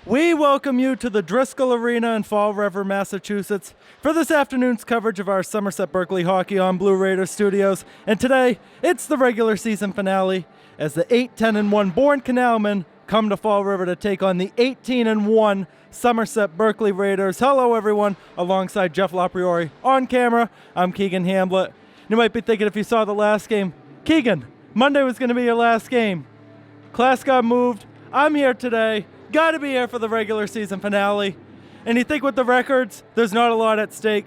We welcome you to the Driscoll Arena in Fall River, Massachusetts for this afternoon's coverage of our Somerset Berkley hockey on Blue Raider Studios. And today, it's the regular season finale as the 8-10-1 Bourne Canalmen come to Fall River to take on the 18-1 Somerset Berkley Raiders. Hello, everyone, alongside Jeff LaPriori on camera. I'm Keegan Hamblett. You might be thinking if you saw the last game, Keegan, Monday was going to be your last game. Class got moved. I'm here today. Got to be here for the regular season finale. And you think with the records, there's not a lot at stake,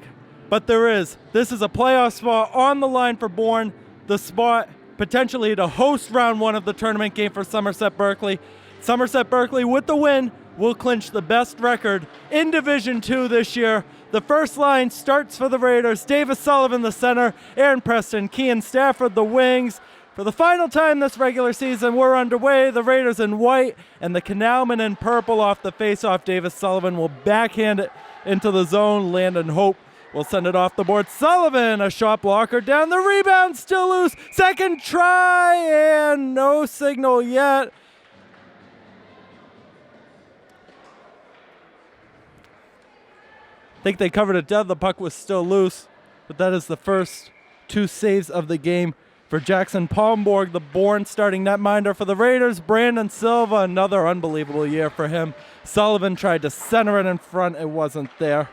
but there is. This is a playoff spot on the line for Bourne, the spot potentially to host round one of the tournament game for Somerset Berkley. Somerset Berkley, with the win, will clinch the best record in Division II this year. The first line starts for the Raiders. Davis Sullivan, the center. Aaron Preston, Kean Stafford, the wings. For the final time this regular season, we're underway. The Raiders in white and the Canalmen in purple off the face-off. Davis Sullivan will backhand it into the zone. Landon Hope will send it off the board. Sullivan, a shot blocker down. The rebound still loose. Second try and no signal yet. I think they covered it dead. The puck was still loose, but that is the first two saves of the game for Jackson Palmborg, the Bourne starting netminder for the Raiders. Brandon Silva, another unbelievable year for him. Sullivan tried to center it in front. It wasn't there.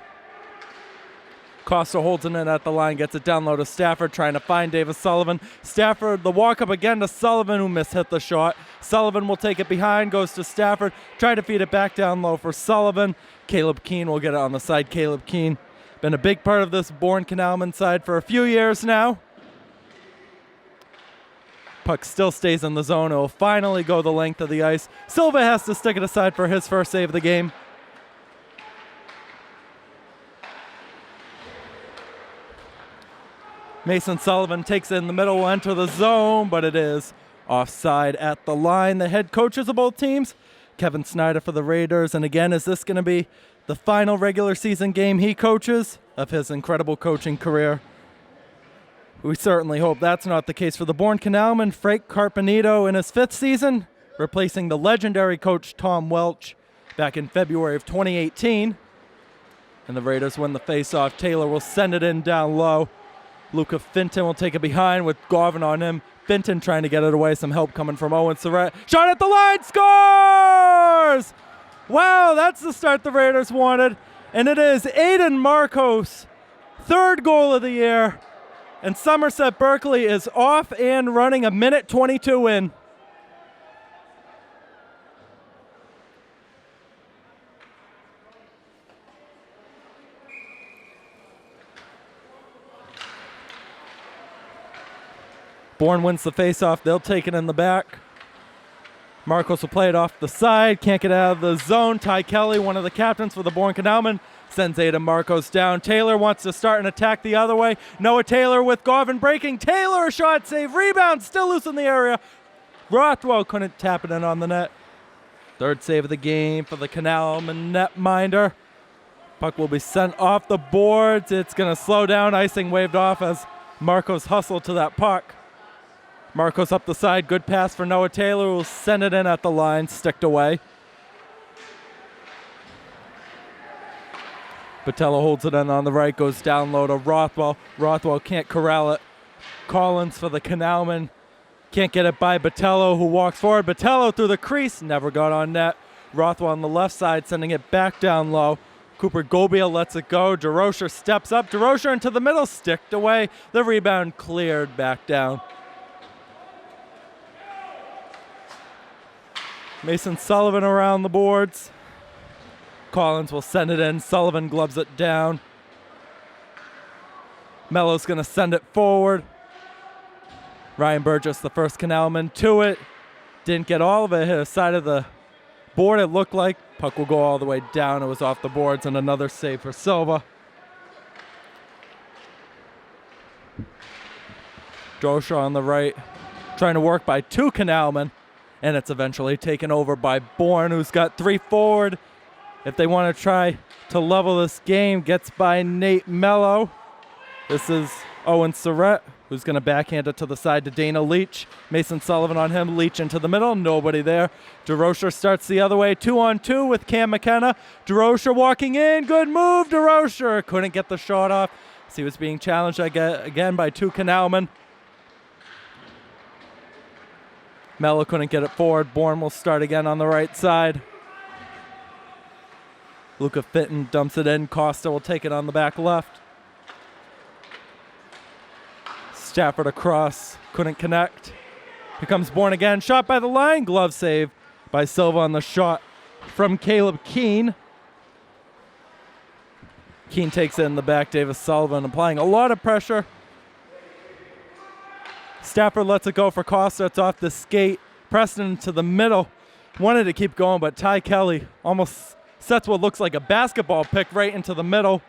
Costa holds it in at the line, gets it down low to Stafford, trying to find Davis Sullivan. Stafford, the walk up again to Sullivan, who mishit the shot. Sullivan will take it behind, goes to Stafford, try to feed it back down low for Sullivan. Caleb Keane will get it on the side. Caleb Keane, been a big part of this Bourne Canalmen side for a few years now. Puck still stays in the zone. It will finally go the length of the ice. Silva has to stick it aside for his first save of the game. Mason Sullivan takes it in the middle, will enter the zone, but it is offside at the line. The head coaches of both teams, Kevin Snyder for the Raiders. And again, is this going to be the final regular season game he coaches of his incredible coaching career? We certainly hope that's not the case for the Bourne Canalmen. Frank Carpenito in his fifth season, replacing the legendary coach Tom Welch back in February of 2018. And the Raiders win the faceoff. Taylor will send it in down low. Luca Finton will take it behind with Garvin on him. Finton trying to get it away. Some help coming from Owen Surratt. Shot at the line, scores! Wow, that's the start the Raiders wanted. And it is Aiden Marcos, third goal of the year. And Somerset Berkley is off and running, a minute 22 in. Bourne wins the faceoff. They'll take it in the back. Marcos will play it off the side. Can't get out of the zone. Ty Kelly, one of the captains for the Bourne Canalmen, sends Aiden Marcos down. Taylor wants to start an attack the other way. Noah Taylor with Garvin breaking. Taylor, a shot save. Rebound still loose in the area. Rothwell couldn't tap it in on the net. Third save of the game for the Canalmen netminder. Puck will be sent off the boards. It's going to slow down. Icing waved off as Marcos hustled to that puck. Marcos up the side. Good pass for Noah Taylor, who will send it in at the line. Sticked away. Botello holds it in on the right, goes down low to Rothwell. Rothwell can't corral it. Collins for the Canalmen. Can't get it by Botello, who walks forward. Botello through the crease, never got on net. Rothwell on the left side, sending it back down low. Cooper Gobiel lets it go. DeRocher steps up. DeRocher into the middle, sticked away. The rebound cleared back down. Mason Sullivan around the boards. Collins will send it in. Sullivan gloves it down. Mello's going to send it forward. Ryan Burgess, the first Canalman, to it. Didn't get all of it. Hit the side of the board, it looked like. Puck will go all the way down. It was off the boards, and another save for Silva. Drosha on the right, trying to work by two Canalmen. And it's eventually taken over by Bourne, who's got three forward. If they want to try to level this game, gets by Nate Mello. This is Owen Surratt, who's going to backhand it to the side to Dana Leach. Mason Sullivan on him. Leach into the middle. Nobody there. DeRocher starts the other way. 2-on-2 with Cam McKenna. DeRocher walking in. Good move, DeRocher. Couldn't get the shot off. So he was being challenged again by two Canalmen. Mello couldn't get it forward. Bourne will start again on the right side. Luca Fitton dumps it in. Costa will take it on the back left. Stafford across. Couldn't connect. Here comes Bourne again. Shot by the line. Glove save by Silva on the shot from Caleb Keane. Keane takes it in the back. Davis Sullivan applying a lot of pressure. Stafford lets it go for Costa. It's off the skate. Preston to the middle. Wanted to keep going, but Ty Kelly almost sets what looks like a basketball pick right into the middle.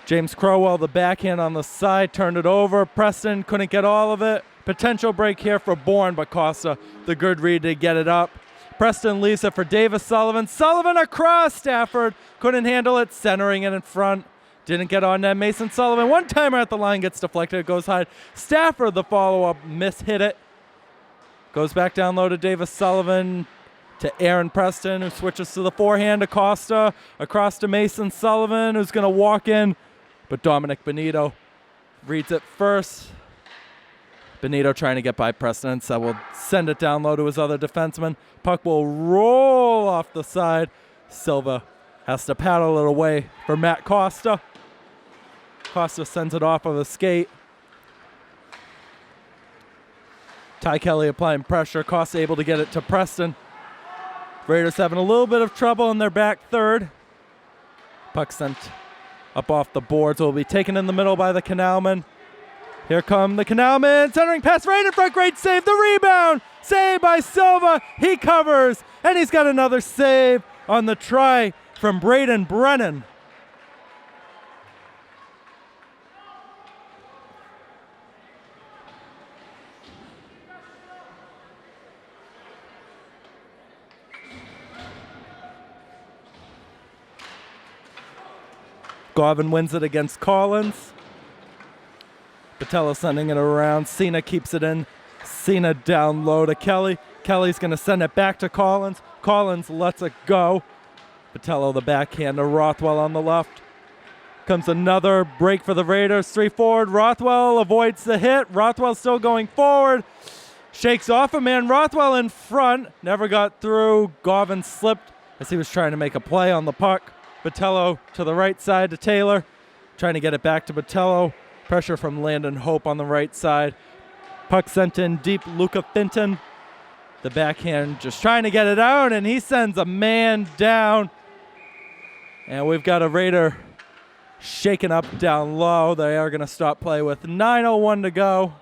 James Crowell, the backhand on the side, turned it over. Preston couldn't get all of it. Potential break here for Bourne, but Costa, the good read to get it up. Preston leaves it for Davis Sullivan. Sullivan across. Stafford couldn't handle it, centering it in front. Didn't get on net. Mason Sullivan, one timer at the line, gets deflected. It goes high. Stafford, the follow-up, hit it. Goes back down low to Davis Sullivan, to Aaron Preston, who switches to the forehand to Costa. Across to Mason Sullivan, who's going to walk in. But Dominic Benito reads it first. Benito trying to get by Preston, so we'll send it down low to his other defenseman. Puck will roll off the side. Silva has to paddle it away for Matt Costa. Costa sends it off of the skate. Ty Kelly applying pressure. Costa able to get it to Preston. Raiders having a little bit of trouble in their back third. Puck sent up off the boards. Will be taken in the middle by the Canalmen. Here come the Canalmen. Centering pass right in front. Great save. The rebound. Save by Silva. He covers. And he's got another save on the try from Braden Brennan. Garvin wins it against Collins. Patello sending it around. Cena keeps it in. Cena down low to Kelly. Kelly's going to send it back to Collins. Collins lets it go. Patello the backhand to Rothwell on the left. Comes another break for the Raiders. 3 forward. Rothwell avoids the hit. Rothwell still going forward. Shakes off a man. Rothwell in front. Never got through. Garvin slipped as he was trying to make a play on the puck. Patello to the right side to Taylor. Trying to get it back to Patello. Pressure from Landon Hope on the right side. Puck sent in deep. Luca Finton. The backhand just trying to get it out, and he sends a man down. And we've got a Raider shaken up down low. They are going to stop play with 9:01 to go.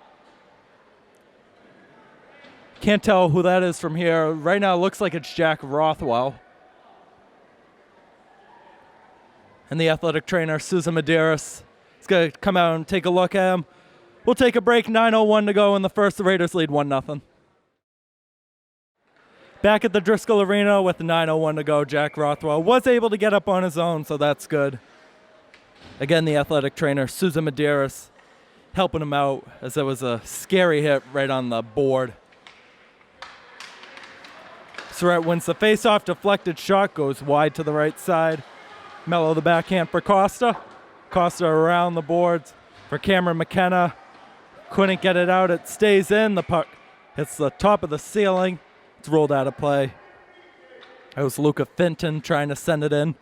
Can't tell who that is from here. Right now it looks like it's Jack Rothwell. And the athletic trainer, Susan Medeiros, is going to come out and take a look at him. We'll take a break. 9:01 to go in the first. The Raiders lead 1-0. Back at the Driscoll Arena with 9:01 to go, Jack Rothwell was able to get up on his own, so that's good. Again, the athletic trainer, Susan Medeiros, helping him out as there was a scary hit right on the board. Surratt wins the faceoff. Deflected shot goes wide to the right side. Mello the backhand for Costa. Costa around the boards for Cameron McKenna. Couldn't get it out. It stays in. The puck hits the top of the ceiling. It's rolled out of play. That was Luca Finton trying to send it in.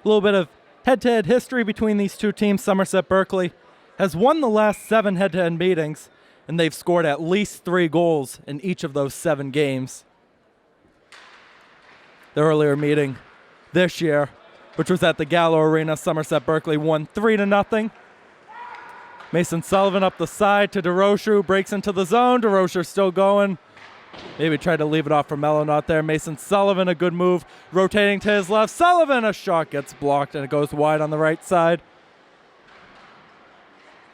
A little bit of head-to-head history between these two teams. Somerset Berkley has won the last 7 head-to-head meetings, and they've scored at least 3 goals in each of those 7 games. The earlier meeting this year, which was at the Gallo Arena, Somerset Berkley won 3-0. Mason Sullivan up the side to DeRocher, breaks into the zone. DeRocher still going. Maybe tried to leave it off for Mello, not there. Mason Sullivan, a good move, rotating to his left. Sullivan, a shot gets blocked, and it goes wide on the right side.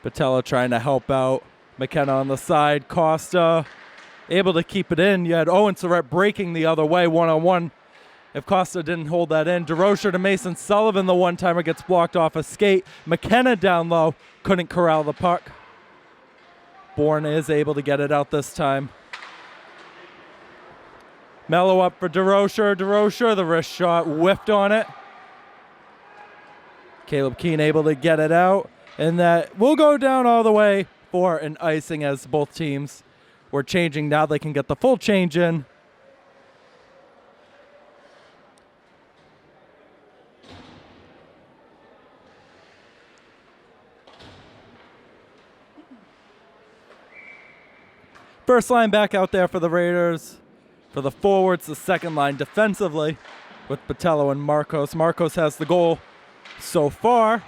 Patello trying to help out. McKenna on the side. Costa able to keep it in. You had Owen Surratt breaking the other way, 1-on-1 if Costa didn't hold that in. DeRocher to Mason Sullivan, the one-timer gets blocked off a skate. McKenna down low, couldn't corral the puck. Bourne is able to get it out this time. Mellow up for DeRocher. DeRocher, the wrist shot, whiffed on it. Caleb Keane able to get it out. And that will go down all the way for an icing as both teams were changing. Now they can get the full change in. First line back out there for the Raiders. For the forwards, the second line defensively with Botello and Marcos. Marcos has the goal so far.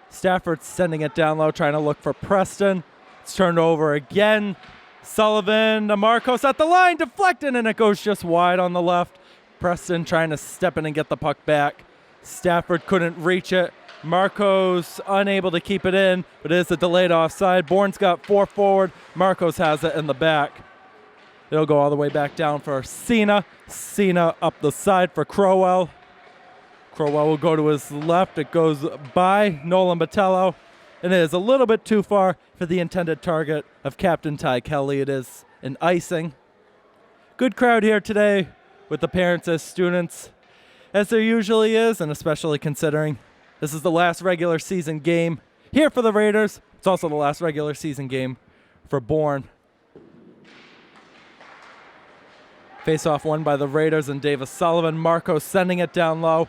Stafford's sending it down low, trying to look for Preston. It's turned over again. Sullivan to Marcos at the line, deflected, and it goes just wide on the left. Preston trying to step in and get the puck back. Stafford couldn't reach it. Marcos unable to keep it in, but it is a delayed offside. Bourne's got 4 forward. Marcos has it in the back. It'll go all the way back down for Cena. Cena up the side for Crowell. Crowell will go to his left. It goes by Nolan Botello, and it is a little bit too far for the intended target of Captain Ty Kelly. It is an icing. Good crowd here today with the parents as students, as there usually is, and especially considering this is the last regular season game here for the Raiders. It's also the last regular season game for Bourne. Face-off won by the Raiders and Davis Sullivan. Marcos sending it down low.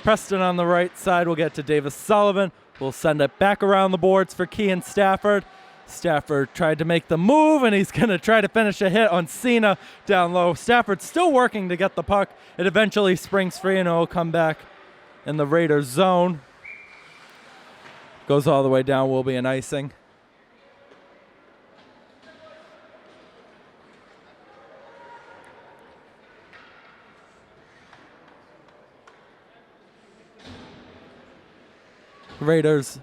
Preston on the right side will get to Davis Sullivan. We'll send it back around the boards for Kean Stafford. Stafford tried to make the move, and he's going to try to finish a hit on Cena down low. Stafford still working to get the puck. It eventually springs free, and it will come back in the Raiders zone. Goes all the way down, will be an icing. Raiders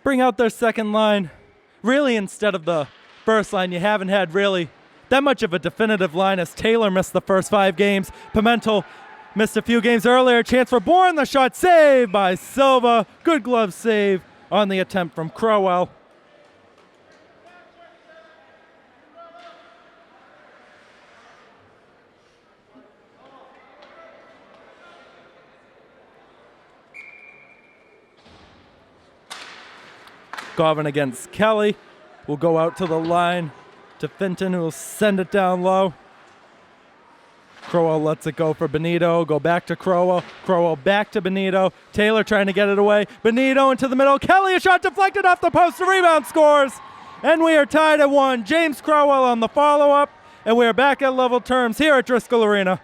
bring out their second line. Really, instead of the first line, you haven't had really that much of a definitive line, as Taylor missed the first 5 games. Pimentel missed a few games earlier. Chance for Bourne. The shot saved by Silva. Good glove save on the attempt from Crowell. Garvin against Kelly. Will go out to the line to Finton, who will send it down low. Crowell lets it go for Benito. Go back to Crowell. Crowell back to Benito. Taylor trying to get it away. Benito into the middle. Kelly, a shot deflected off the post. The rebound scores. And we are tied at 1. James Crowell on the follow-up. And we are back at level terms here at Driscoll Arena.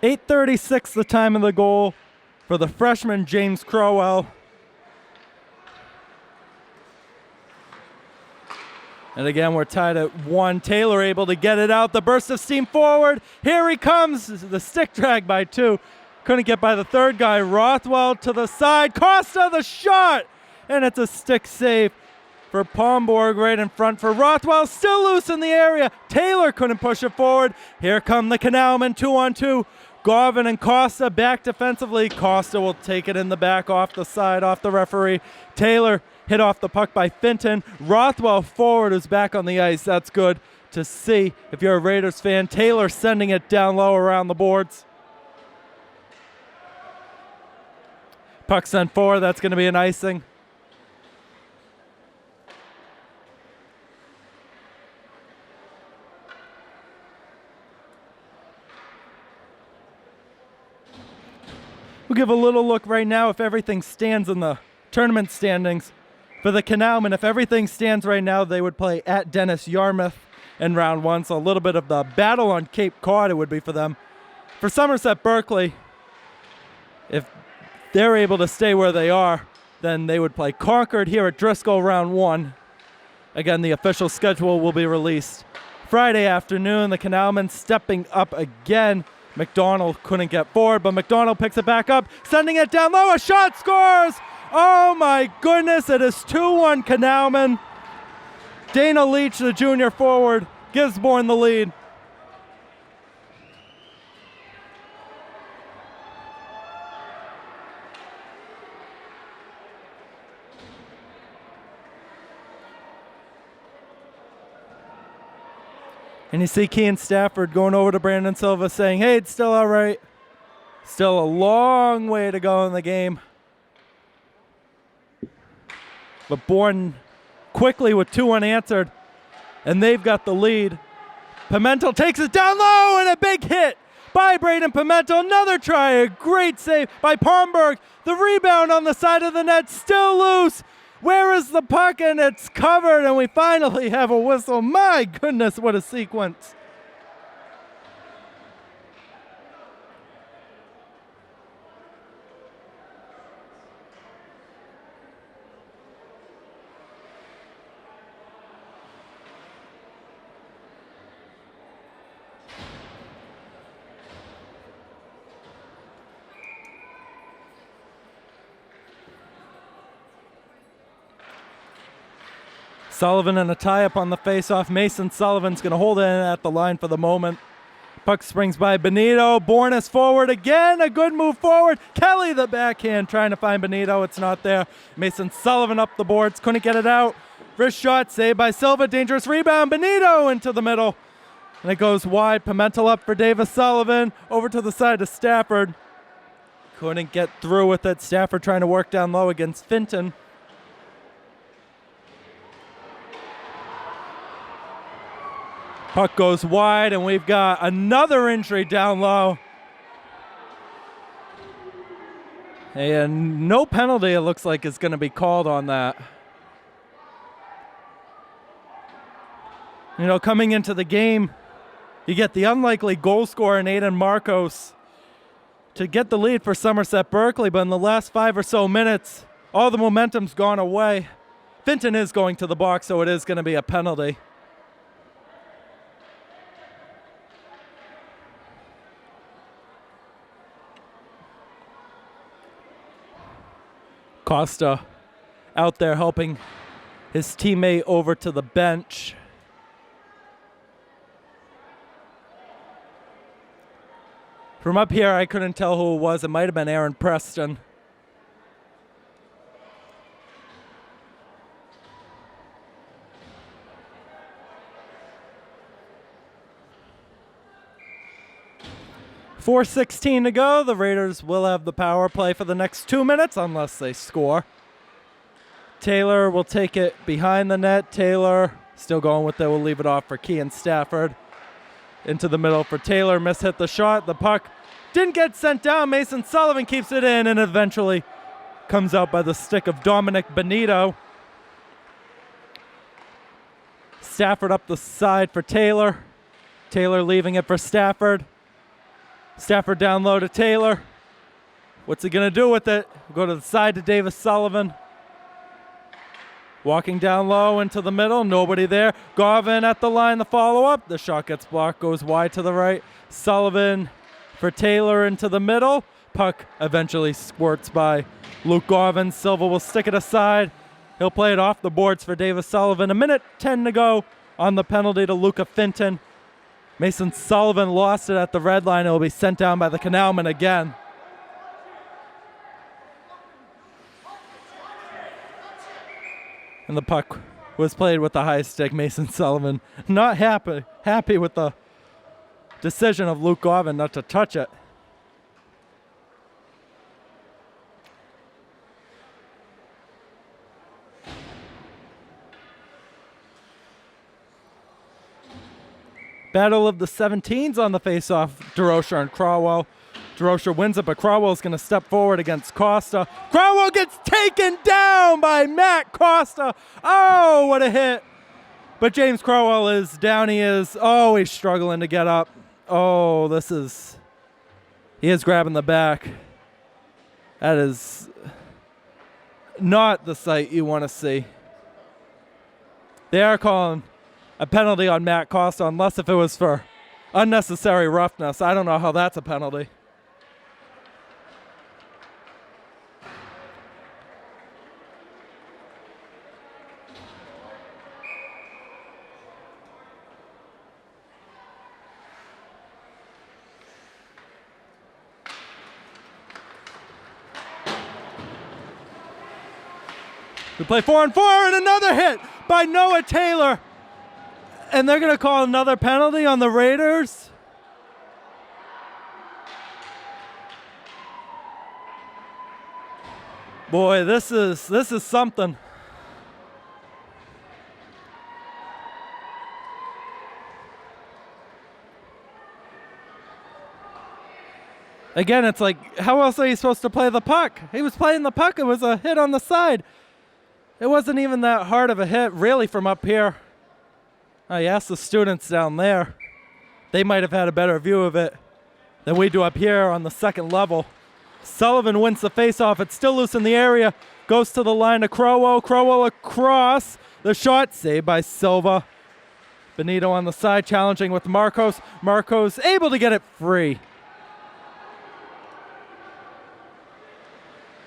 .836 the time of the goal for the freshman James Crowell. And again, we're tied at 1. Taylor able to get it out. The burst of steam forward. Here he comes. The stick drag by 2. Couldn't get by the third guy. Rothwell to the side. Costa the shot. And it's a stick save for Pomborg right in front for Rothwell. Still loose in the area. Taylor couldn't push it forward. Here come the Canalmen 2-on-2. Garvin and Costa back defensively. Costa will take it in the back off the side, off the referee. Taylor hit off the puck by Finton. Rothwell forward is back on the ice. That's good to see if you're a Raiders fan. Taylor sending it down low around the boards. Puck sent forward. That's going to be an icing. We'll give a little look right now if everything stands in the tournament standings. For the Canalmen, if everything stands right now, they would play at Dennis Yarmouth in round 1. So a little bit of the battle on Cape Cod it would be for them. For Somerset Berkley, if they're able to stay where they are, then they would play Concord here at Driscoll round 1. Again, the official schedule will be released Friday afternoon, the Canalmen stepping up again. McDonald couldn't get forward, but McDonald picks it back up, sending it down low. A shot scores! Oh my goodness, it is 2-1 Canalmen. Dana Leach, the junior forward, gives Bourne the lead. And you see Kean Stafford going over to Brandon Silva saying, hey, it's still all right. Still a long way to go in the game. But Bourne quickly with 2 unanswered, and they've got the lead. Pimentel takes it down low, and a big hit by Braden Pimentel. Another try, a great save by Palmberg. The rebound on the side of the net, still loose. Where is the puck? And it's covered, and we finally have a whistle. My goodness, what a sequence. Sullivan and a tie-up on the face-off. Mason Sullivan's going to hold it in at the line for the moment. Puck springs by Benito. Bourne is forward again. A good move forward. Kelly, the backhand, trying to find Benito. It's not there. Mason Sullivan up the boards. Couldn't get it out. Wrist shot saved by Silva. Dangerous rebound. Benito into the middle. And it goes wide. Pimentel up for Davis Sullivan. Over to the side of Stafford. Couldn't get through with it. Stafford trying to work down low against Finton. Puck goes wide, and we've got another injury down low. And no penalty, it looks like, is going to be called on that. You know, coming into the game, you get the unlikely goal scorer in Aiden Marcos to get the lead for Somerset Berkley, but in the last 5 or so minutes, all the momentum's gone away. Finton is going to the box, so it is going to be a penalty. Costa out there helping his teammate over to the bench. From up here, I couldn't tell who it was. It might have been Aaron Preston. .4:16 to go. The Raiders will have the power play for the next 2 minutes unless they score. Taylor will take it behind the net. Taylor still going with it. We'll leave it off for Kean Stafford. Into the middle for Taylor. Mishit the shot. The puck didn't get sent down. Mason Sullivan keeps it in and eventually comes out by the stick of Dominic Benito. Stafford up the side for Taylor. Taylor leaving it for Stafford. Stafford down low to Taylor. What's he going to do with it? Go to the side to Davis Sullivan. Walking down low into the middle. Nobody there. Garvin at the line, the follow-up. The shot gets blocked, goes wide to the right. Sullivan for Taylor into the middle. Puck eventually squirts by Luke Garvin. Silva will stick it aside. He'll play it off the boards for Davis Sullivan. 1:10 to go on the penalty to Luca Finton. Mason Sullivan lost it at the red line. It will be sent down by the Canalmen again. And the puck was played with the high stick. Mason Sullivan not happy with the decision of Luke Garvin not to touch it. Battle of the 17s on the face-off. DeRocher and Crawwell. DeRocher wins it, but Crawwell's going to step forward against Costa. Crawwell gets taken down by Matt Costa. Oh, what a hit. But James Crawwell is down. He's struggling to get up. Oh, he is grabbing the back. That is not the sight you want to see. They are calling a penalty on Matt Costa, unless if it was for unnecessary roughness. I don't know how that's a penalty. We play 4-on-4 and another hit by Noah Taylor. And they're going to call another penalty on the Raiders. Boy, this is something. Again, it's like, how else are you supposed to play the puck? He was playing the puck. It was a hit on the side. It wasn't even that hard of a hit, really, from up here. I asked the students down there. They might have had a better view of it than we do up here on the second level. Sullivan wins the faceoff. It's still loose in the area. Goes to the line to Crowell. Crowell across. The shot saved by Silva. Benito on the side challenging with Marcos. Marcos able to get it free.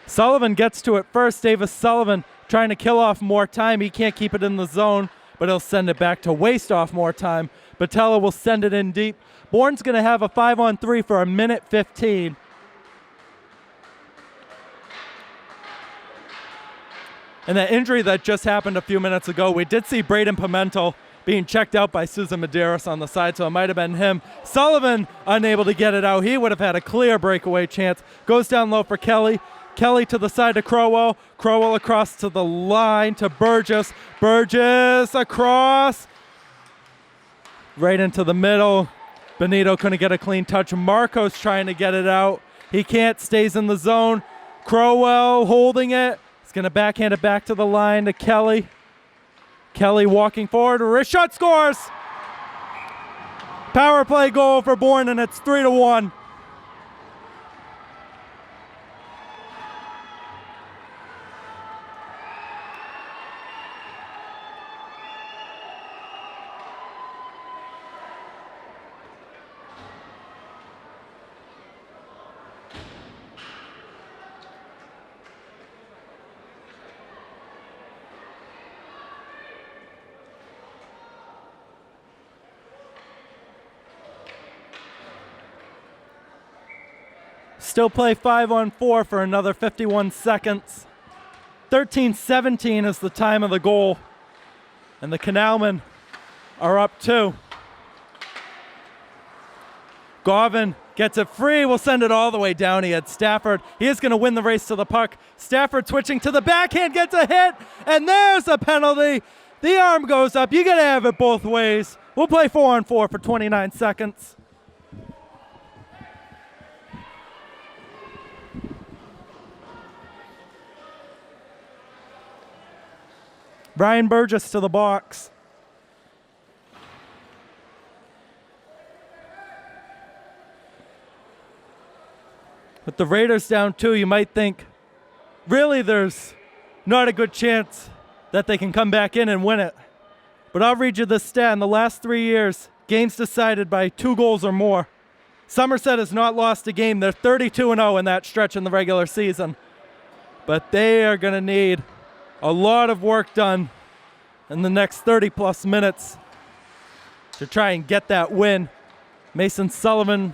Sullivan gets to it first. Davis Sullivan trying to kill off more time. He can't keep it in the zone, but he'll send it back to waste off more time. Batella will send it in deep. Bourne's going to have a 5-on-3 for 1:15. And that injury that just happened a few minutes ago, we did see Braden Pimentel being checked out by Susan Medeiros on the side, so it might have been him. Sullivan unable to get it out. He would have had a clear breakaway chance. Goes down low for Kelly. Kelly to the side to Crowell. Crowell across to the line to Burgess. Burgess across. Right into the middle. Benito couldn't get a clean touch. Marcos trying to get it out. He can't, stays in the zone. Crowell holding it. He's going to backhand it back to the line to Kelly. Kelly walking forward. Wrist shot scores. Power play goal for Bourne, and it's 3-1. Still play 5-on-4 for another 51 seconds. 13:17 is the time of the goal. And the Canalmen are up 2. Garvin gets it free. We'll send it all the way down. He had Stafford. He is going to win the race to the puck. Stafford switching to the backhand, gets a hit. And there's a penalty. The arm goes up. You got to have it both ways. We'll play 4-on-4 for 29 seconds. Brian Burgess to the box. With the Raiders down 2, you might think, really there's not a good chance that they can come back in and win it. But I'll read you this stat. In the last 3 years, games decided by 2 goals or more. Somerset has not lost a game. They're 32-0 in that stretch in the regular season. But they are going to need a lot of work done in the next 30-plus minutes to try and get that win. Mason Sullivan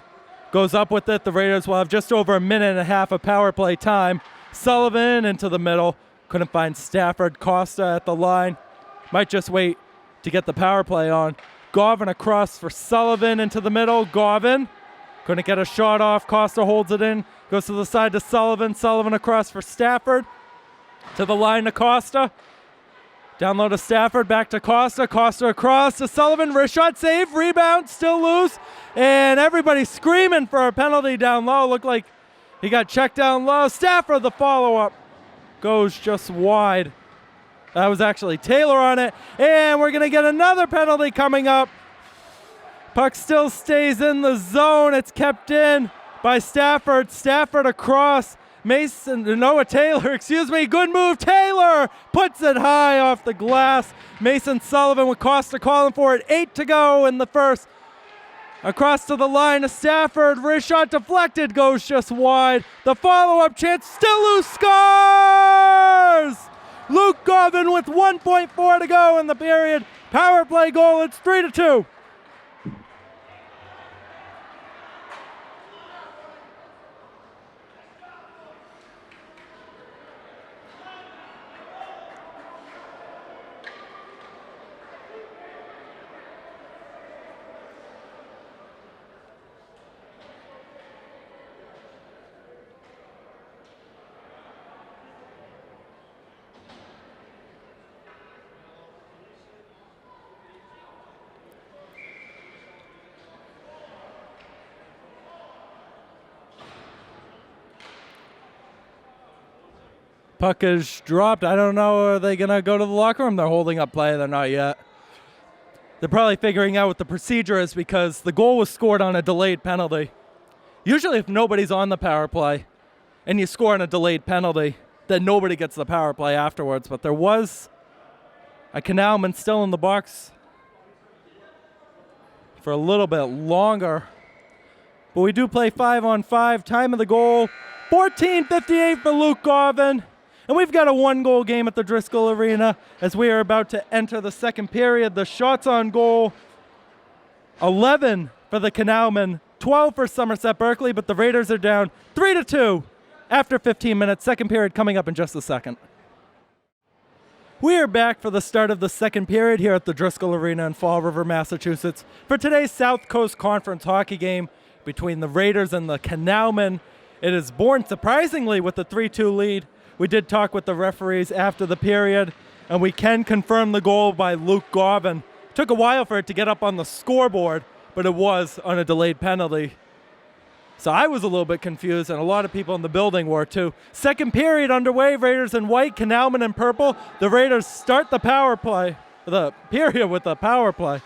goes up with it. The Raiders will have just over a minute and a half of power play time. Sullivan into the middle. Couldn't find Stafford. Costa at the line. Might just wait to get the power play on. Garvin across for Sullivan into the middle. Garvin couldn't get a shot off. Costa holds it in. Goes to the side to Sullivan. Sullivan across for Stafford. To the line to Costa. Down low to Stafford. Back to Costa. Costa across to Sullivan. Wrist shot save. Rebound. Still loose. And everybody's screaming for a penalty down low. Looked like he got checked down low. Stafford, the follow-up, goes just wide. That was actually Taylor on it. And we're going to get another penalty coming up. Puck still stays in the zone. It's kept in by Stafford. Stafford across. Noah Taylor, excuse me, good move, Taylor puts it high off the glass. Mason Sullivan with Costa calling for it, 8 to go in the first. Across to the line of Stafford, wrist shot deflected, goes just wide. The follow-up chance, still loose, scores! Luke Garvin with 1.4 to go in the period. Power play goal, it's 3-2. Puck is dropped. I don't know, are they going to go to the locker room? They're holding up play. They're not yet. They're probably figuring out what the procedure is because the goal was scored on a delayed penalty. Usually if nobody's on the power play and you score on a delayed penalty, then nobody gets the power play afterwards. But there was a Canalman still in the box for a little bit longer. But we do play 5-on-5. Time of the goal, 14:58 for Luke Garvin. And we've got a one-goal game at the Driscoll Arena as we are about to enter the second period. The shots on goal, 11 for the Canalmen, 12 for Somerset Berkley, but the Raiders are down 3-2 after 15 minutes. Second period coming up in just a second. We are back for the start of the second period here at the Driscoll Arena in Fall River, Massachusetts for today's South Coast Conference hockey game between the Raiders and the Canalmen. It is Bourne, surprisingly, with the 3-2 lead. We did talk with the referees after the period, and we can confirm the goal by Luke Garvin. Took a while for it to get up on the scoreboard, but it was on a delayed penalty. So I was a little bit confused, and a lot of people in the building were too. Second period underway, Raiders in white, Canalmen in purple. The Raiders start the period with the power play.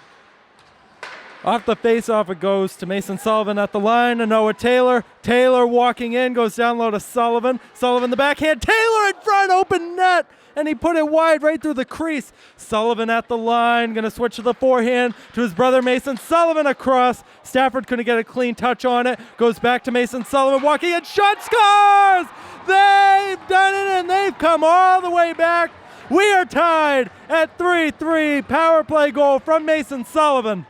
Off the face-off it goes to Mason Sullivan at the line, and Noah Taylor. Taylor walking in, goes down low to Sullivan. Sullivan the backhand, Taylor in front, open net, and he put it wide right through the crease. Sullivan at the line, gonna switch to the forehand to his brother Mason Sullivan across. Stafford couldn't get a clean touch on it. Goes back to Mason Sullivan, walking in, shot, scores! They've done it, and they've come all the way back. We are tied at 3-3. Power play goal from Mason Sullivan.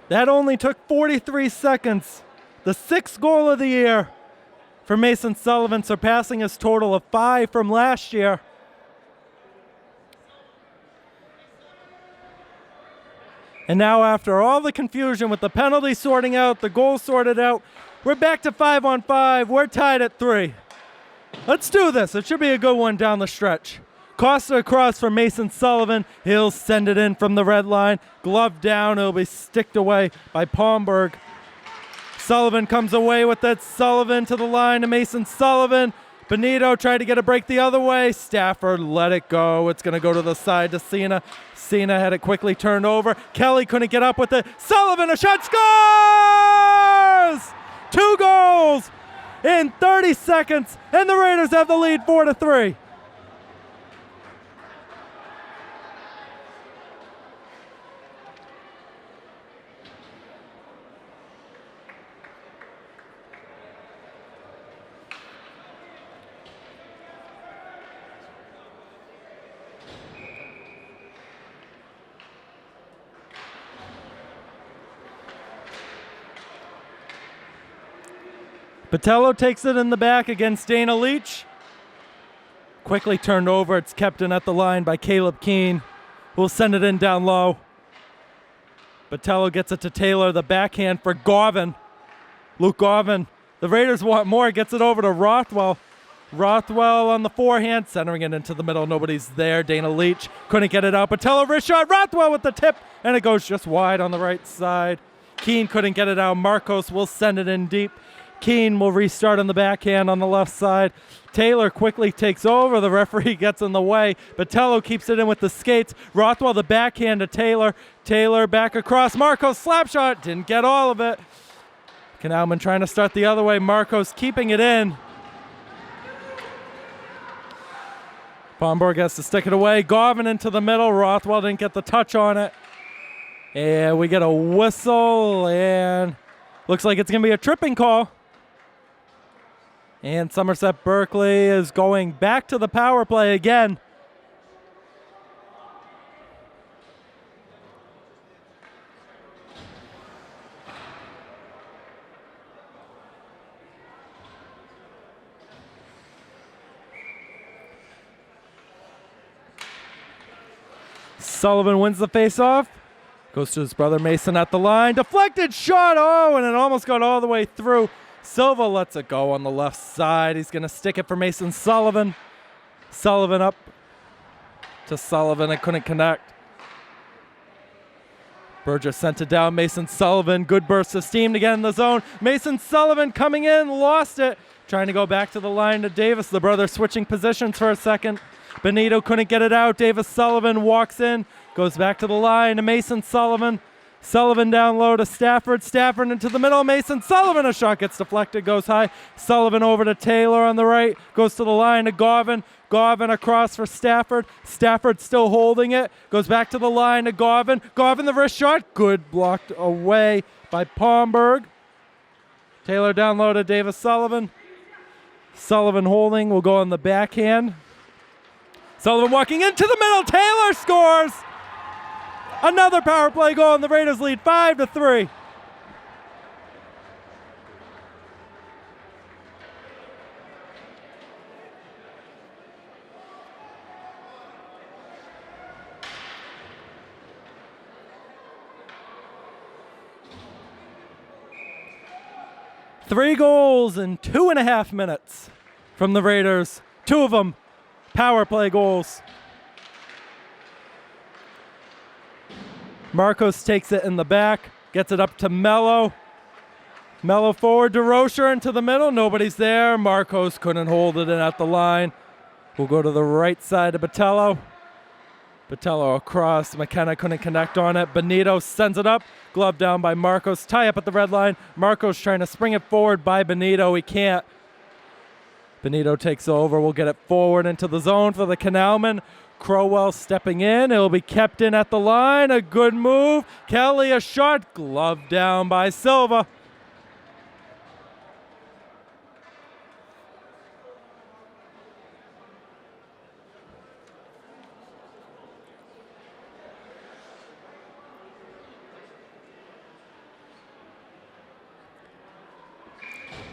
That only took 43 seconds. The sixth goal of the year for Mason Sullivan, surpassing his total of 5 from last year. And now, after all the confusion with the penalty sorting out, the goal sorted out, we're back to 5-on-5. We're tied at 3. Let's do this. It should be a good one down the stretch. Costa across for Mason Sullivan. He'll send it in from the red line. Glove down. It'll be sticked away by Palmberg. Sullivan comes away with it. Sullivan to the line to Mason Sullivan. Benito tried to get a break the other way. Stafford let it go. It's going to go to the side to Cena. Cena had it quickly turned over. Kelly couldn't get up with it. Sullivan, a shot, scores! 2 goals in 30 seconds, and the Raiders have the lead 4-3. Patello takes it in the back against Dana Leach. Quickly turned over. It's kept in at the line by Caleb Keane. We'll send it in down low. Patello gets it to Taylor. The backhand for Garvin. Luke Garvin. The Raiders want more. Gets it over to Rothwell. Rothwell on the forehand. Centering it into the middle. Nobody's there. Dana Leach couldn't get it out. Patello wrist shot. Rothwell with the tip. And it goes just wide on the right side. Keane couldn't get it out. Marcos will send it in deep. Keane will restart on the backhand on the left side. Taylor quickly takes over. The referee gets in the way. Botello keeps it in with the skates. Rothwell the backhand to Taylor. Taylor back across. Marcos slap shot. Didn't get all of it. Canalman trying to start the other way. Marcos keeping it in. Bomborg has to stick it away. Garvin into the middle. Rothwell didn't get the touch on it. And we get a whistle, and looks like it's going to be a tripping call. And Somerset Berkley is going back to the power play again. Sullivan wins the faceoff. Goes to his brother Mason at the line. Deflected shot. Oh, and it almost got all the way through. Silva lets it go on the left side. He's going to stick it for Mason Sullivan. Sullivan up to Sullivan. It couldn't connect. Burgess sent it down. Mason Sullivan. Good burst of steam to get in the zone. Mason Sullivan coming in. Lost it. Trying to go back to the line to Davis. The brother switching positions for a second. Benito couldn't get it out. Davis Sullivan walks in. Goes back to the line to Mason Sullivan. Sullivan down low to Stafford. Stafford into the middle. Mason Sullivan. A shot gets deflected. Goes high. Sullivan over to Taylor on the right. Goes to the line to Garvin. Garvin across for Stafford. Stafford still holding it. Goes back to the line to Garvin. Garvin the wrist shot. Good, blocked away by Palmberg. Taylor down low to Davis Sullivan. Sullivan holding. Will go on the backhand. Sullivan walking into the middle. Taylor scores. Another power play goal, and the Raiders lead 5-3. Three goals in 2.5 minutes from the Raiders. Two of them power play goals. Marcos takes it in the back, gets it up to Mello. Mello forward to Rocher into the middle. Nobody's there. Marcos couldn't hold it in at the line. We'll go to the right side of Botello. Botello across. McKenna couldn't connect on it. Benito sends it up. Glove down by Marcos. Tie up at the red line. Marcos trying to spring it forward by Benito. He can't. Benito takes over. We'll get it forward into the zone for the Canalman. Crowell stepping in. It'll be kept in at the line. A good move. Kelly a shot. Glove down by Silva.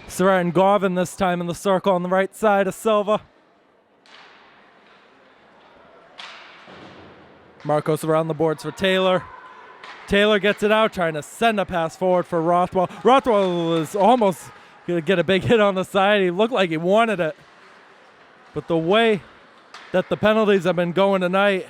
Surratt and Garvin this time in the circle on the right side of Silva. Marcos around the boards for Taylor. Taylor gets it out, trying to send a pass forward for Rothwell. Rothwell was almost going to get a big hit on the side. He looked like he wanted it. But the way that the penalties have been going tonight,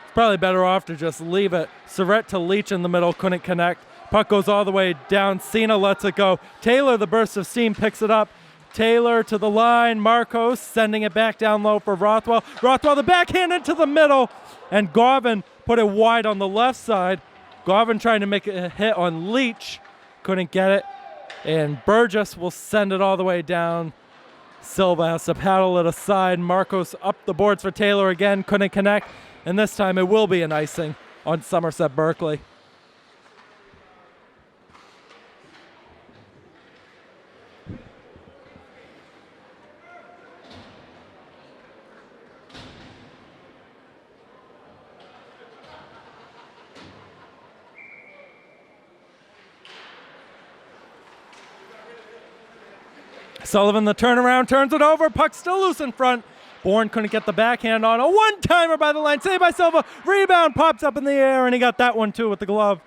it's probably better off to just leave it. Surratt to Leach in the middle, couldn't connect. Puck goes all the way down. Cena lets it go. Taylor, the burst of steam, picks it up. Taylor to the line. Marcos sending it back down low for Rothwell. Rothwell the backhand into the middle. And Garvin put it wide on the left side. Garvin trying to make a hit on Leach. Couldn't get it. And Burgess will send it all the way down. Silva has to paddle it aside. Marcos up the boards for Taylor again. Couldn't connect. And this time it will be an icing on Somerset Berkley. Sullivan, the turnaround, turns it over. Puck still loose in front. Bourne couldn't get the backhand on. A one-timer by the line. Saved by Silva. Rebound pops up in the air, and he got that one too with the glove.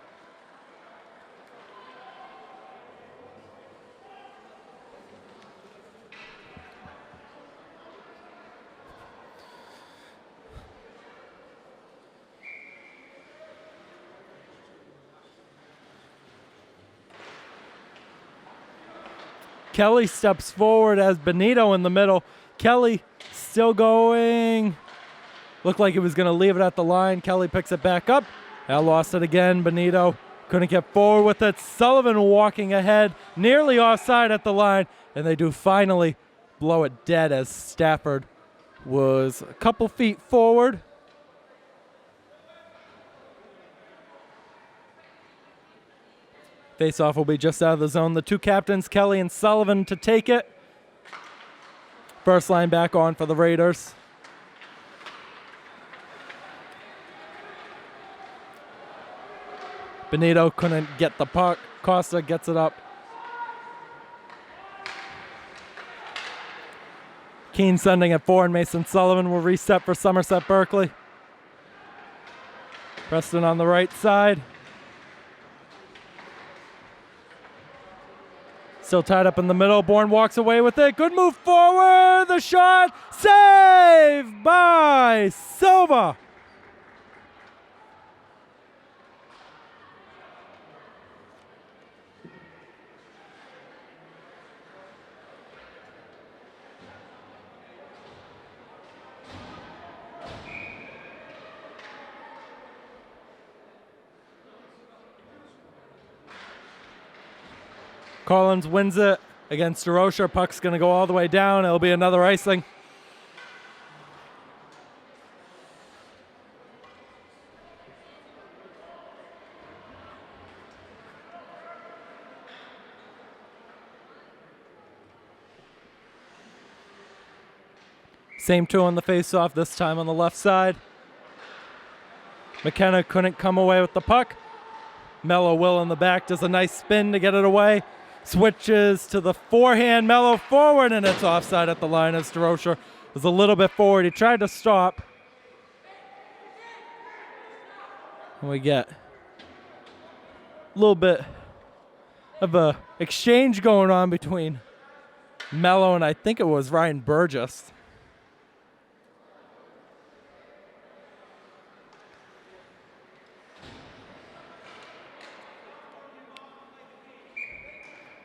Kelly steps forward as Benito in the middle. Kelly still going. Looked like he was going to leave it at the line. Kelly picks it back up. Now lost it again. Benito couldn't get forward with it. Sullivan walking ahead, nearly offside at the line. And they do finally blow it dead as Stafford was a couple feet forward. Face-off will be just out of the zone. The two captains, Kelly and Sullivan, to take it. First line back on for the Raiders. Benito couldn't get the puck. Costa gets it up. Keane sending it forward. Mason Sullivan will reset for Somerset Berkley. Preston on the right side. Still tied up in the middle. Bourne walks away with it. Good move forward. The shot. Saved by Silva. Collins wins it against DeRocher. Puck's going to go all the way down. It'll be another icing. Same two on the face-off, this time on the left side. McKenna couldn't come away with the puck. Mello will in the back, does a nice spin to get it away. Switches to the forehand, Mello forward, and it's offside at the line as DeRocher was a little bit forward. He tried to stop. And we get a little bit of a exchange going on between Mello and I think it was Ryan Burgess.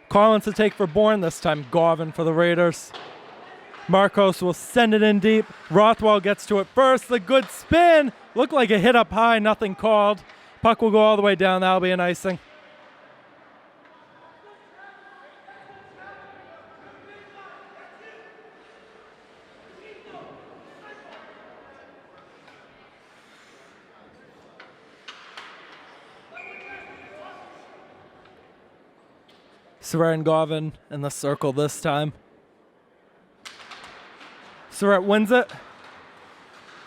Collins to take for Bourne, this time Garvin for the Raiders. Marcos will send it in deep. Rothwell gets to it first. The good spin. Looked like a hit up high, nothing called. Puck will go all the way down. That'll be an icing. Surratt and Garvin in the circle this time. Surratt wins it.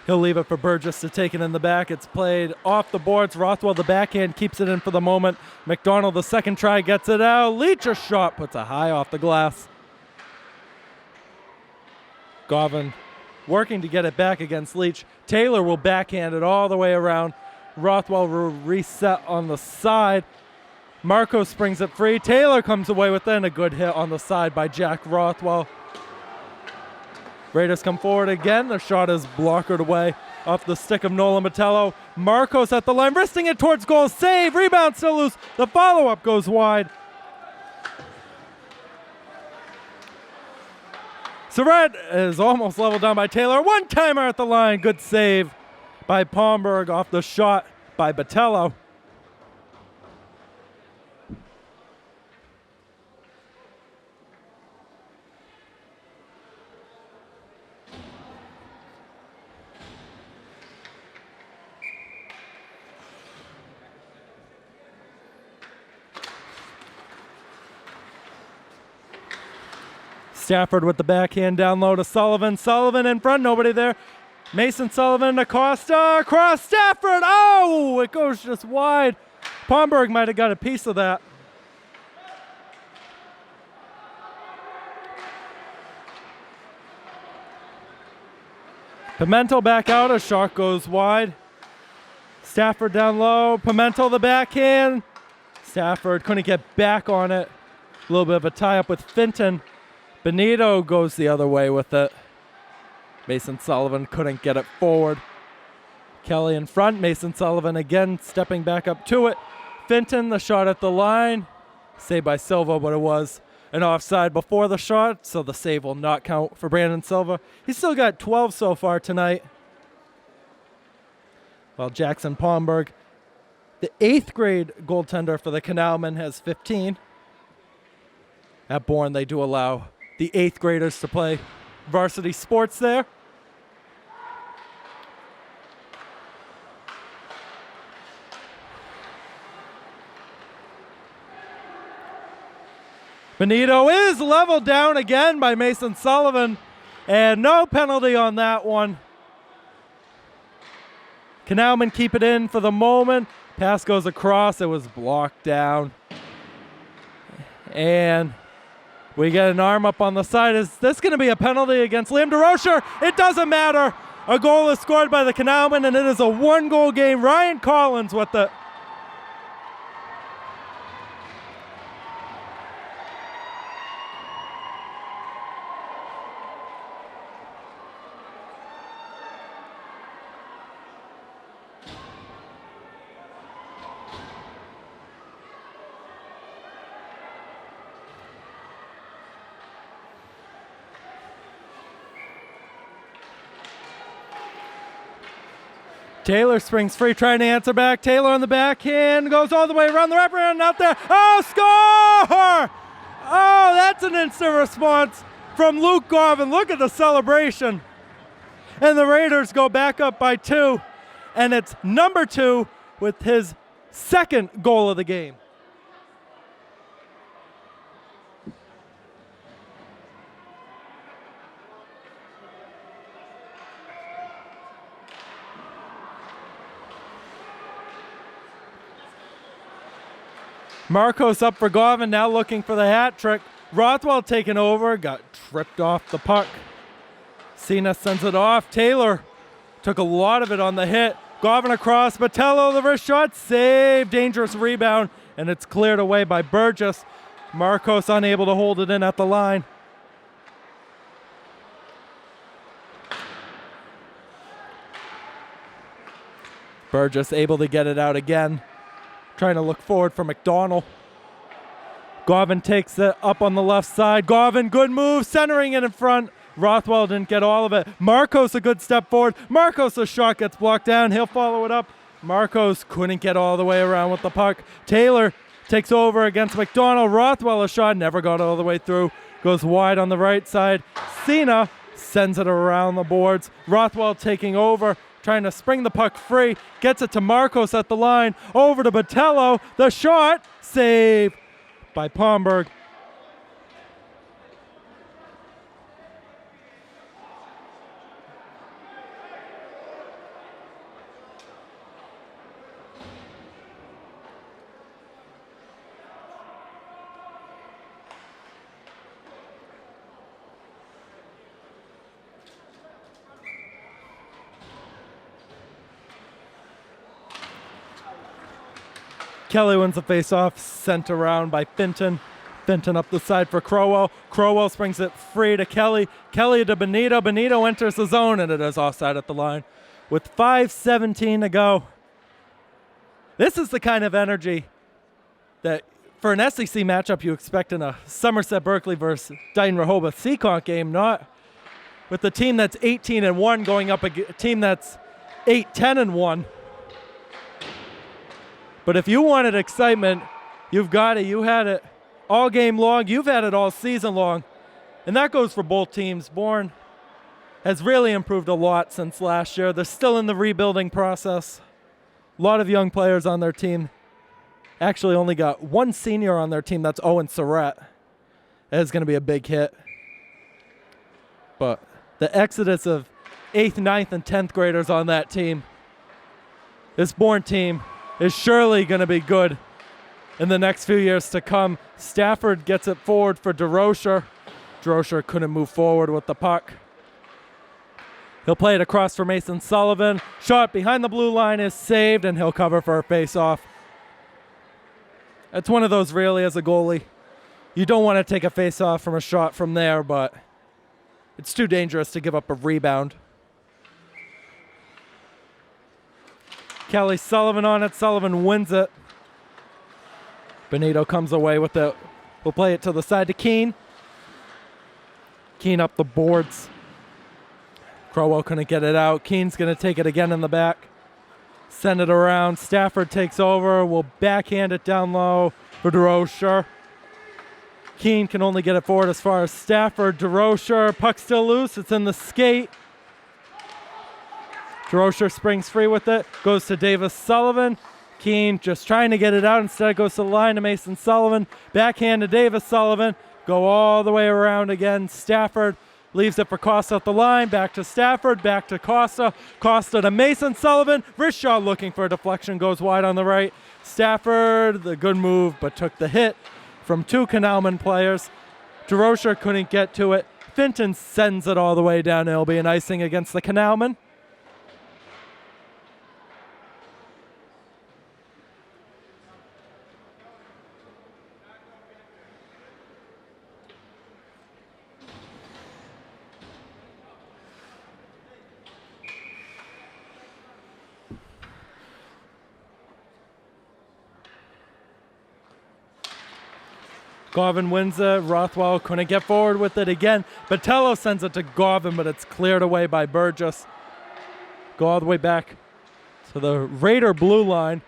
He'll leave it for Burgess to take it in the back. It's played off the boards. Rothwell, the backhand, keeps it in for the moment. McDonald, the second try, gets it out. Leach, a shot, puts a high off the glass. Garvin working to get it back against Leach. Taylor will backhand it all the way around. Rothwell will reset on the side. Marcos springs it free. Taylor comes away with it, and a good hit on the side by Jack Rothwell. Raiders come forward again. The shot is blockered away off the stick of Nolan Mettello. Marcos at the line, wristing it towards goal. Save, rebound still loose. The follow-up goes wide. Surratt is almost leveled down by Taylor. One-timer at the line. Good save by Palmberg off the shot by Mettello. Stafford with the backhand down low to Sullivan. Sullivan in front, nobody there. Mason Sullivan to Costa, across Stafford. Oh, it goes just wide. Palmberg might have got a piece of that. Pimentel back out, a shot goes wide. Stafford down low, Pimentel the backhand. Stafford couldn't get back on it. A little bit of a tie-up with Finton. Benito goes the other way with it. Mason Sullivan couldn't get it forward. Kelly in front. Mason Sullivan again stepping back up to it. Finton, the shot at the line. Saved by Silva, but it was an offside before the shot, so the save will not count for Brandon Silva. He's still got 12 so far tonight. While Jackson Pomberg, the 8th grade goaltender for the Canalmen, has 15. At Bourne, they do allow the 8th graders to play varsity sports there. Benito is leveled down again by Mason Sullivan, and no penalty on that one. Canalmen keep it in for the moment. Pass goes across. It was blocked down. And we get an arm up on the side. Is this going to be a penalty against Liam DeRocher? It doesn't matter. A goal is scored by the Canalmen, and it is a 1-goal game. Ryan Collins with the... Taylor springs free, trying to answer back. Taylor on the backhand, goes all the way around the wraparound, out there. Oh, score! Oh, that's an instant response from Luke Garvin. Look at the celebration. And the Raiders go back up by 2, and it's number 2 with his 2nd goal of the game. Marcos up for Garvin, now looking for the hat trick. Rothwell taking over, got tripped off the puck. Cena sends it off. Taylor took a lot of it on the hit. Garvin across, Botello, the wrist shot, save, dangerous rebound, and it's cleared away by Burgess. Marcos unable to hold it in at the line. Burgess able to get it out again. Trying to look forward for McDonald. Garvin takes it up on the left side. Garvin, good move, centering it in front. Rothwell didn't get all of it. Marcos, a good step forward. Marcos, a shot gets blocked down. He'll follow it up. Marcos couldn't get all the way around with the puck. Taylor takes over against McDonald. Rothwell, a shot, never got all the way through. Goes wide on the right side. Cena sends it around the boards. Rothwell taking over, trying to spring the puck free, gets it to Marcos at the line, over to Botello, the shot, save by Pomberg. Kelly wins the face-off, sent around by Fenton. Fenton up the side for Crowell. Crowell springs it free to Kelly. Kelly to Benito. Benito enters the zone, and it is offside at the line. With 5:17 to go. This is the kind of energy that, for an SEC matchup, you expect in a Somerset Berkley versus Dayton Rehoboth Seekonk game, not with the team that's 18-1 going up a team that's 8-10-1. But if you wanted excitement, you've got it. You had it all game long. You've had it all season long. And that goes for both teams. Bourne has really improved a lot since last year. They're still in the rebuilding process. A lot of young players on their team. Actually only got one senior on their team. That's Owen Surratt. That is going to be a big hit. But the exodus of 8th, 9th, and 10th graders on that team, this Bourne team, is surely going to be good in the next few years to come. Stafford gets it forward for DeRocher. DeRocher couldn't move forward with the puck. He'll play it across for Mason Sullivan. Shot behind the blue line is saved, and he'll cover for a face-off. It's one of those really, as a goalie, you don't want to take a face-off from a shot from there, but it's too dangerous to give up a rebound. Kelly Sullivan on it. Sullivan wins it. Benito comes away with it. will play it to the side to Keene. Keene up the boards. Crowell couldn't get it out. Keene's going to take it again in the back. Send it around. Stafford takes over. Will backhand it down low for DeRocher. Keene can only get it forward as far as Stafford. DeRocher, puck still loose. It's in the skate. DeRocher springs free with it. Goes to Davis Sullivan. Keene just trying to get it out. Instead, it goes to the line to Mason Sullivan. Backhand to Davis Sullivan. Go all the way around again. Stafford leaves it for Costa at the line. Back to Stafford. Back to Costa. Costa to Mason Sullivan. Wrist shot looking for a deflection. Goes wide on the right. Stafford, the good move, but took the hit from two Canalman players. DeRocher couldn't get to it. Finton sends it all the way down. It'll be an icing against the Canalman. Garvin wins it. Rothwell couldn't get forward with it again. Botello sends it to Garvin, but it's cleared away by Burgess. Go all the way back to the Raider blue line.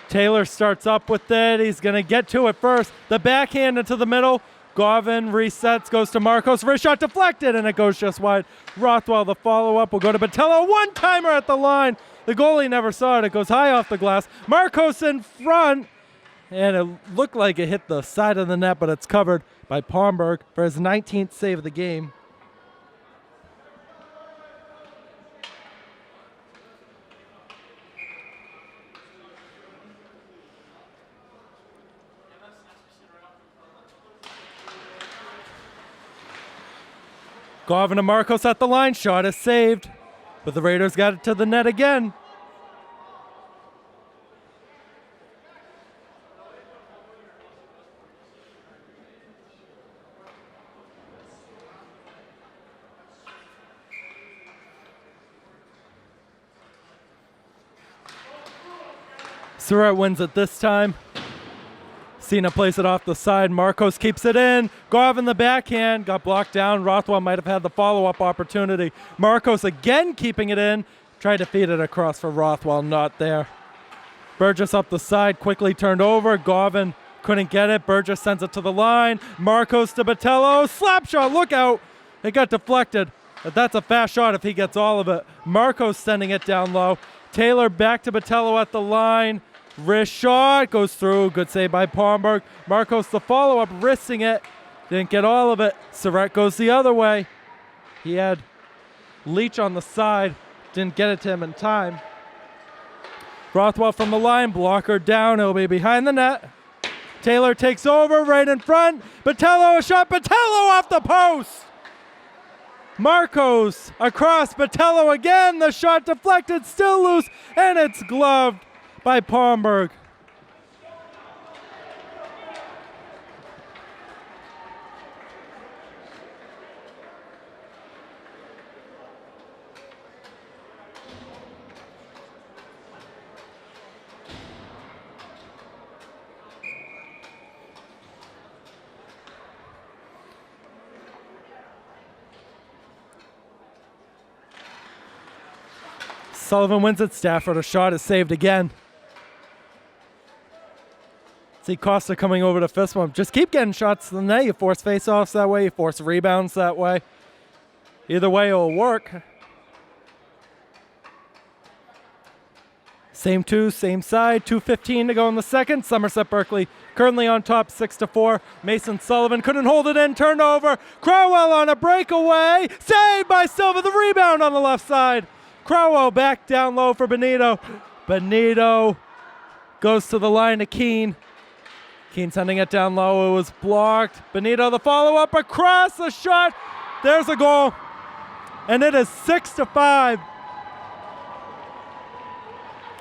Taylor starts up with it. He's going to get to it first. The backhand into the middle. Garvin resets, goes to Marcos. Wrist shot deflected, and it goes just wide. Rothwell, the follow-up, will go to Botello. One-timer at the line. The goalie never saw it. It goes high off the glass. Marcos in front. And it looked like it hit the side of the net, but it's covered by Palmberg for his 19th save of the game. Garvin and Marcos at the line. Shot is saved, but the Raiders got it to the net again. Surratt wins it this time. Cena plays it off the side. Marcos keeps it in. Garvin the backhand. Got blocked down. Rothwell might have had the follow-up opportunity. Marcos again keeping it in. Tried to feed it across for Rothwell. Not there. Burgess up the side. Quickly turned over. Garvin couldn't get it. Burgess sends it to the line. Marcos to Botello. Slap shot. Look out. It got deflected. But that's a fast shot if he gets all of it. Marcos sending it down low. Taylor back to Botello at the line. Wrist shot goes through. Good save by Palmberg. Marcos the follow-up, wristing it. Didn't get all of it. Surratt goes the other way. He had Leach on the side. Didn't get it to him in time. Rothwell from the line. Blocker down. It'll be behind the net. Taylor takes over right in front. Botello a shot. Botello off the post. Marcos across. Botello again. The shot deflected. Still loose. And it's gloved by Palmberg. Sullivan wins it. Stafford, a shot is saved again. See Costa coming over to fist bump. Just keep getting shots to the net. You force face-offs that way. You force rebounds that way. Either way, it'll work. Same two, same side. 2:15 to go in the second. Somerset Berkley currently on top, 6-4. Mason Sullivan couldn't hold it in. Turned over. Crowell on a breakaway. Saved by Silva. The rebound on the left side. Crowell back down low for Benito. Benito goes to the line to Keene. Keene sending it down low. It was blocked. Benito the follow-up across the shot. There's a goal. And it is 6-5.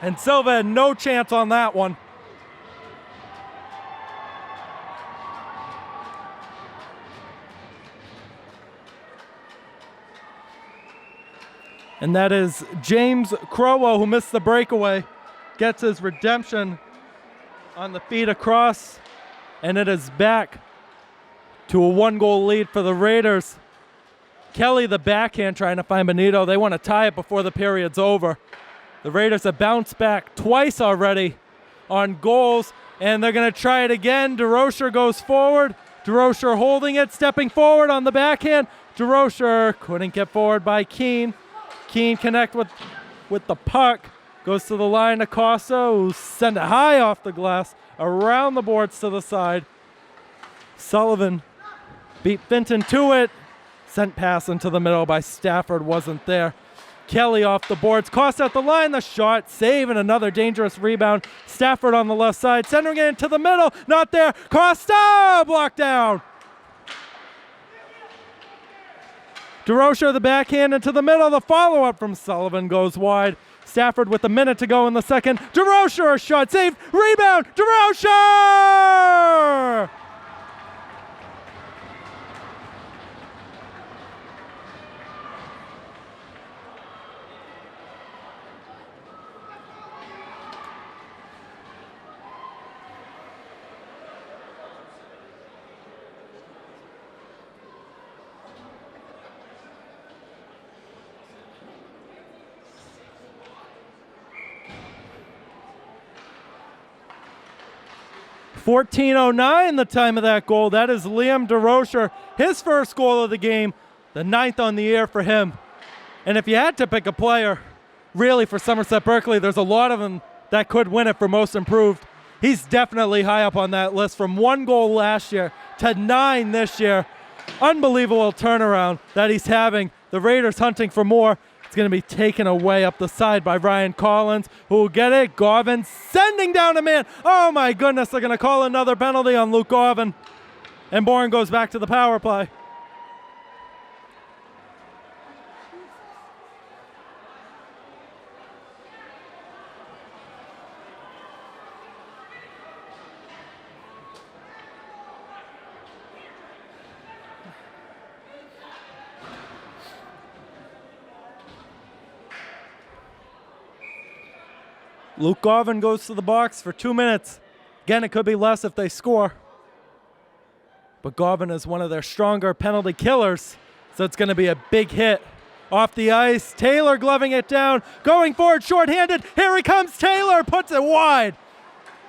And Silva had no chance on that one. And that is James Crowell, who missed the breakaway, gets his redemption on the feed across and it is back to a 1-goal lead for the Raiders. Kelly, the backhand, trying to find Benito. They want to tie it before the period's over. The Raiders have bounced back twice already on goals, and they're going to try it again. DeRocher goes forward. DeRocher holding it, stepping forward on the backhand. DeRocher couldn't get forward by Keane. Keane connect with the puck. Goes to the line to Costa, who sent it high off the glass, around the boards to the side. Sullivan beat Finton to it. Sent pass into the middle by Stafford, wasn't there. Kelly off the boards, Costa at the line, the shot, save, and another dangerous rebound. Stafford on the left side, centering it into the middle, not there. Costa, blocked down. DeRocher, the backhand into the middle, the follow-up from Sullivan goes wide. Stafford with a minute to go in the second. DeRocher, a shot, save, rebound, DeRocher! .14:09 the time of that goal. That is Liam DeRocher, his first goal of the game, the 9th on the year for him. And if you had to pick a player, really for Somerset Berkley, there's a lot of them that could win it for most improved. He's definitely high up on that list, from 1 goal last year to 9 this year. Unbelievable turnaround that he's having. The Raiders hunting for more. It's going to be taken away up the side by Ryan Collins, who will get it. Garvin sending down a man. Oh my goodness, they're going to call another penalty on Luke Garvin. And Bourne goes back to the power play. Luke Garvin goes to the box for 2 minutes. Again, it could be less if they score. But Garvin is one of their stronger penalty killers, so it's going to be a big hit. Off the ice, Taylor gloving it down, going forward, shorthanded. Here he comes, Taylor puts it wide.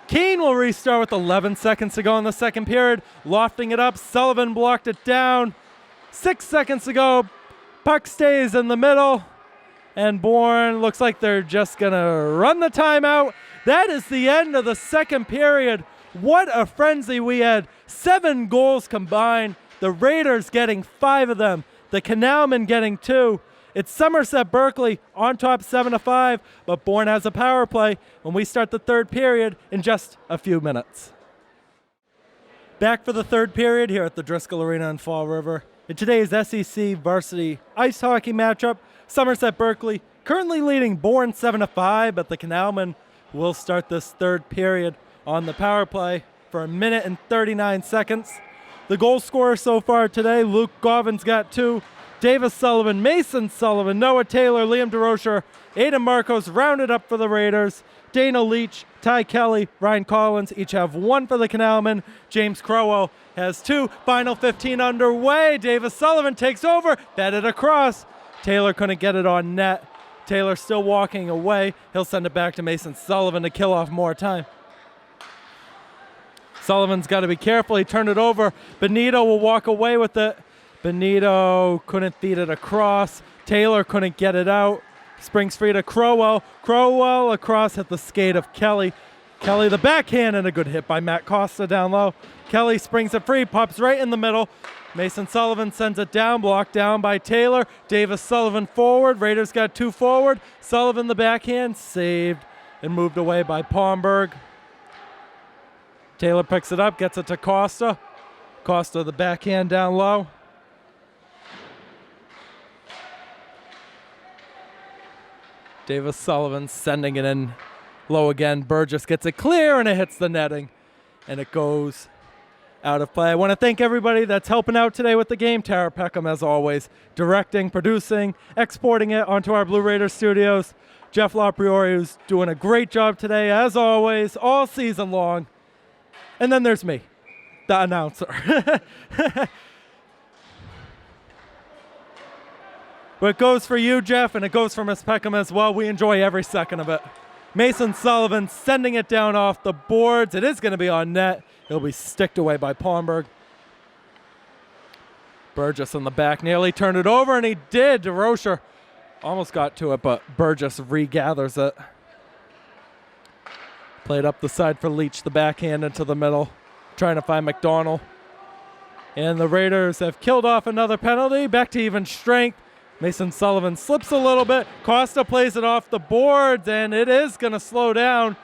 Keane will restart with 11 seconds to go in the second period, lofting it up. Sullivan blocked it down. 6 seconds to go. Puck stays in the middle. And Bourne looks like they're just going to run the timeout. That is the end of the second period. What a frenzy we had. 7 goals combined. The Raiders getting 5 of them. The Canalmen getting 2. It's Somerset Berkley on top 7-5, but Bourne has a power play when we start the third period in just a few minutes. Back for the third period here at the Driscoll Arena in Fall River. In today's SEC varsity ice hockey matchup, Somerset Berkley currently leading Bourne 7-5, but the Canalmen will start this third period on the power play for 1 minute and 39 seconds. The goal scorer so far today, Luke Garvin's got 2. Davis Sullivan, Mason Sullivan, Noah Taylor, Liam DeRocher, Aiden Marcos rounded up for the Raiders. Dana Leach, Ty Kelly, Ryan Collins each have 1 for the Canalmen. James Crowell has 2. Final 15 underway. Davis Sullivan takes over, batted across. Taylor couldn't get it on net. Taylor still walking away. He'll send it back to Mason Sullivan to kill off more time. Sullivan's got to be careful. He turned it over. Benito will walk away with it. Benito couldn't feed it across. Taylor couldn't get it out. Springs free to Crowell. Crowell across at the skate of Kelly. Kelly the backhand and a good hit by Matt Costa down low. Kelly springs it free, pops right in the middle. Mason Sullivan sends it down, blocked down by Taylor. Davis Sullivan forward. Raiders got 2 forward. Sullivan the backhand, saved and moved away by Palmberg. Taylor picks it up, gets it to Costa. Costa the backhand down low. Davis Sullivan sending it in low again. Burgess gets it clear and it hits the netting. And it goes out of play. I want to thank everybody that's helping out today with the game. Tara Peckham, as always, directing, producing, exporting it onto our Blue Raider studios. Jeff LaPriori, who's doing a great job today, as always, all season long. And then there's me, the announcer. But it goes for you, Jeff, and it goes for Miss Peckham as well. We enjoy every second of it. Mason Sullivan sending it down off the boards. It is going to be on net. It'll be sticked away by Palmberg. Burgess in the back nearly turned it over, and he did. DeRocher almost got to it, but Burgess regathers it. Played up the side for Leach, the backhand into the middle, trying to find McDonald. And the Raiders have killed off another penalty. Back to even strength. Mason Sullivan slips a little bit. Costa plays it off the boards, and it is going to slow down.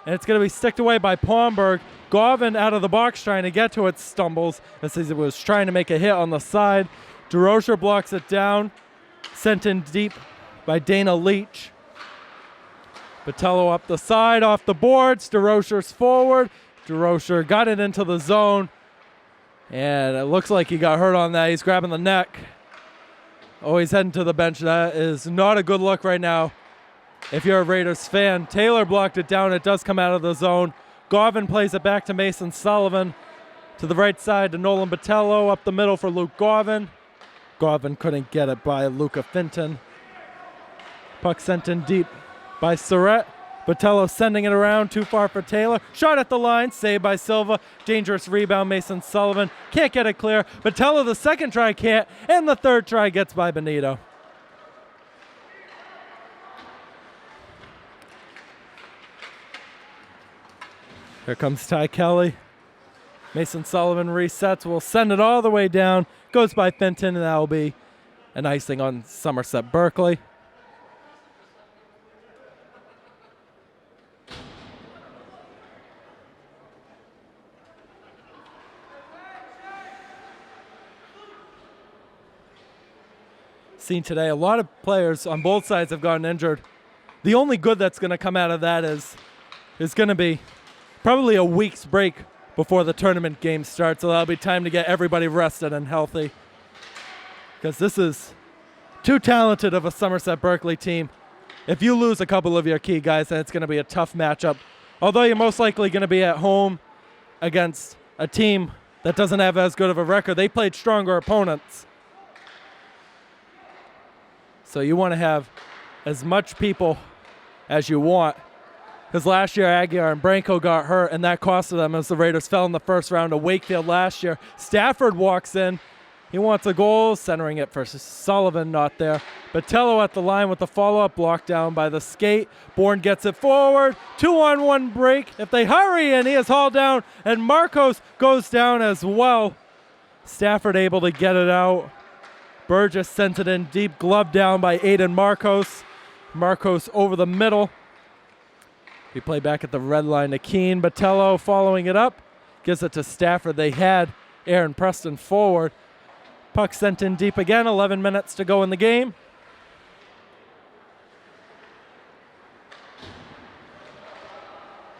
And it's going to be sticked away by Palmberg. Govin out of the box trying to get to it, stumbles as he was trying to make a hit on the side. DeRocher blocks it down. Sent in deep by Dana Leach. Botello up the side, off the boards. DeRocher's forward. DeRocher got it into the zone. And it looks like he got hurt on that. He's grabbing the neck. Oh, he's heading to the bench. That is not a good look right now if you're a Raiders fan. Taylor blocked it down. It does come out of the zone. Govin plays it back to Mason Sullivan. To the right side to Nolan Botello. Up the middle for Luke Govin. Govin couldn't get it by Luca Finton. Puck sent in deep by Surratt. Botello sending it around, too far for Taylor. Shot at the line, saved by Silva. Dangerous rebound, Mason Sullivan. Can't get it clear. Botello, the second try can't, and the third try gets by Benito. Here comes Ty Kelly. Mason Sullivan resets, will send it all the way down. Goes by Fenton, and that will be an icing on Somerset Berkley. Seen today, a lot of players on both sides have gotten injured. The only good that's going to come out of that is going to be probably a week's break before the tournament game starts, so that'll be time to get everybody rested and healthy. Because this is too talented of a Somerset Berkley team. If you lose a couple of your key guys, then it's going to be a tough matchup. Although you're most likely going to be at home against a team that doesn't have as good of a record. They played stronger opponents. So you want to have as much people as you want. Because last year, Aguiar and Branco got hurt, and that costed them as the Raiders fell in the first round of Wakefield last year. Stafford walks in. He wants a goal, centering it for Sullivan, not there. Botello at the line with the follow-up block down by the skate. Bourne gets it forward. 2-on-1 break. If they hurry in, he is hauled down, and Marcos goes down as well. Stafford able to get it out. Burgess sent it in deep, glove down by Aiden Marcos. Marcos over the middle. We play back at the red line to Keane. Botello following it up. Gives it to Stafford. They had Aaron Preston forward. Puck sent in deep again. 11 minutes to go in the game.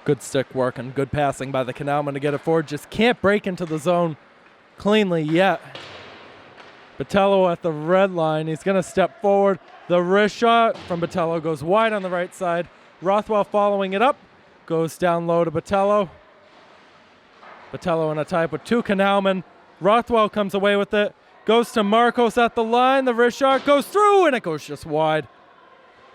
Good stick work and good passing by the Canalman to get it forward. Just can't break into the zone cleanly yet. Botello at the red line. He's going to step forward. The wrist shot from Botello goes wide on the right side. Rothwell following it up. Goes down low to Botello. Botello in a tie with two Canalman. Rothwell comes away with it. Goes to Marcos at the line. The wrist shot goes through, and it goes just wide.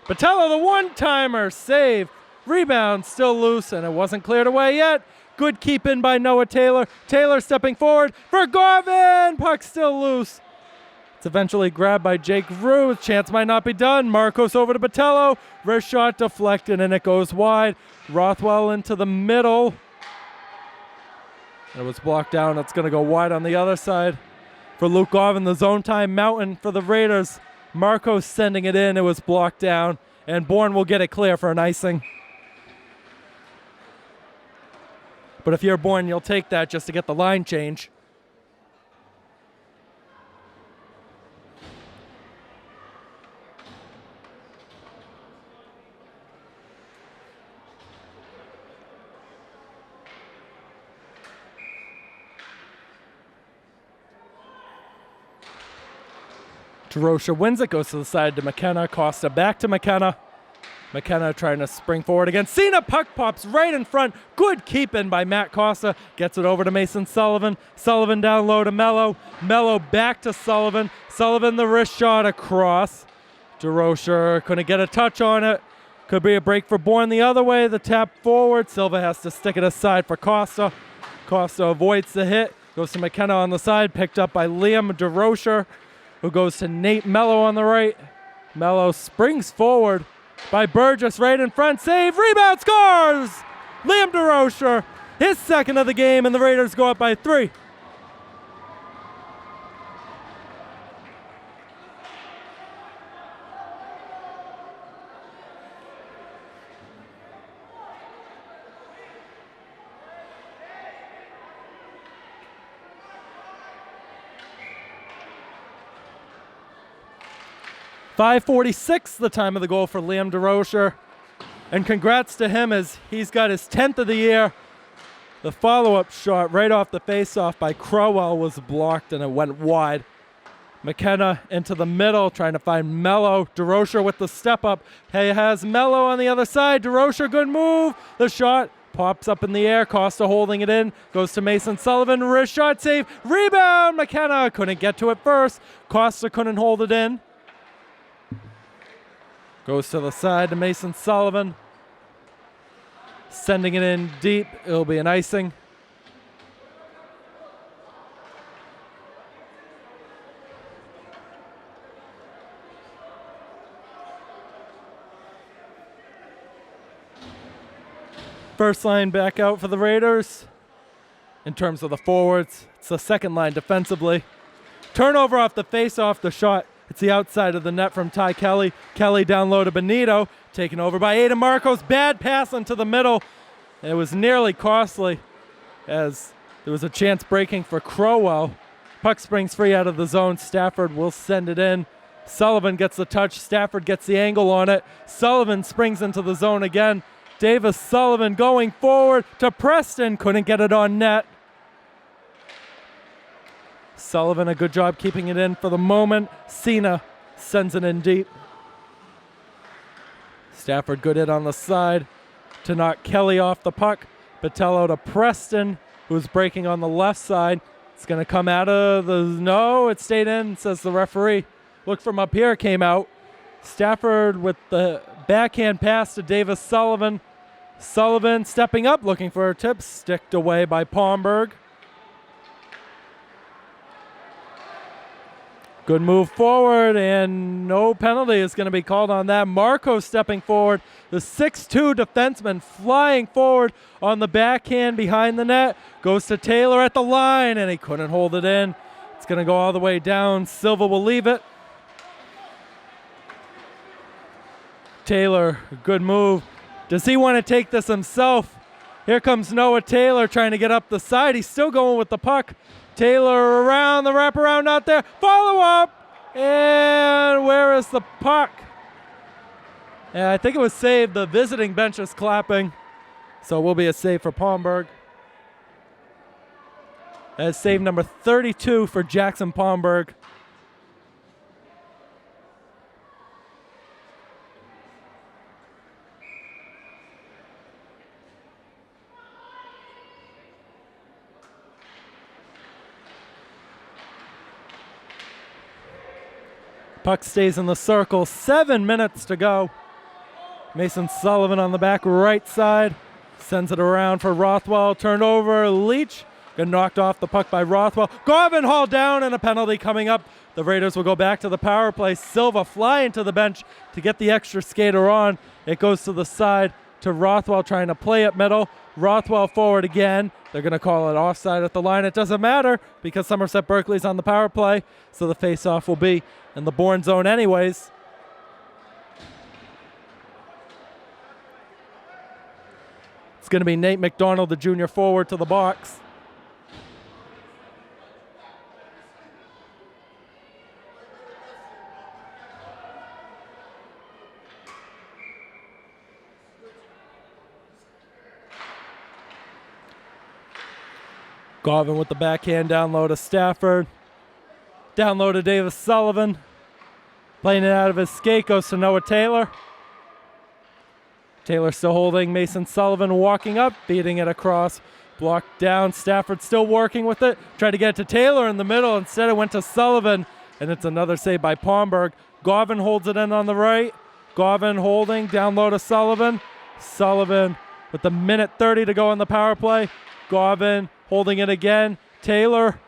Botello, the one-timer, save. Rebound still loose, and it wasn't cleared away yet. Good keep in by Noah Taylor. Taylor stepping forward for Govin. Puck still loose. It's eventually grabbed by Jake Ruth. Chance might not be done. Marcos over to Botello. Wrist shot deflected, and it goes wide. Rothwell into the middle. It was blocked down. It's going to go wide on the other side for Luke Govin. The zone time mountain for the Raiders. Marcos sending it in. It was blocked down, and Bourne will get it clear for an icing. But if you're Bourne, you'll take that just to get the line change. DeRocher wins it, goes to the side to McKenna. Costa back to McKenna. McKenna trying to spring forward again. Cena puck pops right in front. Good keeping by Matt Costa. Gets it over to Mason Sullivan. Sullivan down low to Mello. Mello back to Sullivan. Sullivan the wrist shot across. DeRocher couldn't get a touch on it. Could be a break for Bourne the other way. The tap forward. Silva has to stick it aside for Costa. Costa avoids the hit. Goes to McKenna on the side. Picked up by Liam DeRocher, who goes to Nate Mello on the right. Mello springs forward by Burgess right in front. Save. Rebound. Scores! Liam DeRocher. His second of the game, and the Raiders go up by 3. .546 the time of the goal for Liam DeRocher. And congrats to him as he's got his 10th of the year. The follow-up shot right off the face-off by Crowell was blocked and it went wide. McKenna into the middle trying to find Mello. DeRocher with the step-up. He has Mello on the other side. DeRocher, good move. The shot pops up in the air. Costa holding it in. Goes to Mason Sullivan. Wrist shot save. Rebound. McKenna couldn't get to it first. Costa couldn't hold it in. Goes to the side to Mason Sullivan. Sending it in deep. It'll be an icing. First line back out for the Raiders. In terms of the forwards, it's the second line defensively. Turnover off the face-off the shot. It's the outside of the net from Ty Kelly. Kelly down low to Benito. Taken over by Aiden Marcos. Bad pass into the middle. It was nearly costly as there was a chance breaking for Crowell. Puck springs free out of the zone. Stafford will send it in. Sullivan gets the touch. Stafford gets the angle on it. Sullivan springs into the zone again. Davis Sullivan going forward to Preston. Couldn't get it on net. Sullivan, a good job keeping it in for the moment. Cena sends it in deep. Stafford, good hit on the side to knock Kelly off the puck. Patello to Preston, who's breaking on the left side. It's going to come out of the... No, it stayed in, says the referee. Look from up here, came out. Stafford with the backhand pass to Davis Sullivan. Sullivan stepping up, looking for a tip. Sticked away by Palmberg. Good move forward, and no penalty is going to be called on that. Marco stepping forward. The 6'2 defenseman flying forward on the backhand behind the net. Goes to Taylor at the line, and he couldn't hold it in. It's going to go all the way down. Silva will leave it. Taylor, good move. Does he want to take this himself? Here comes Noah Taylor trying to get up the side. He's still going with the puck. Taylor around the wraparound, not there. Follow up, and where is the puck? Yeah, I think it was saved. The visiting bench is clapping, so it will be a save for Palmberg. That's save number 32 for Jackson Palmberg. Puck stays in the circle. 7 minutes to go. Mason Sullivan on the back right side. Sends it around for Rothwell. Turned over. Leach got knocked off the puck by Rothwell. Garvin hauled down and a penalty coming up. The Raiders will go back to the power play. Silva flying to the bench to get the extra skater on. It goes to the side to Rothwell trying to play it middle. Rothwell forward again. They're going to call it offside at the line. It doesn't matter because Somerset Berkley's on the power play, so the face-off will be in the Bourne zone anyways. It's going to be Nate McDonald, the junior forward, to the box. Garvin with the backhand down low to Stafford. Down low to Davis Sullivan. Playing it out of his skate goes to Noah Taylor. Taylor still holding. Mason Sullivan walking up, beating it across. Blocked down. Stafford still working with it. Tried to get it to Taylor in the middle. Instead it went to Sullivan. And it's another save by Palmberg. Garvin holds it in on the right. Garvin holding. Down low to Sullivan. Sullivan with the minute 30 to go on the power play. Garvin holding it again. Taylor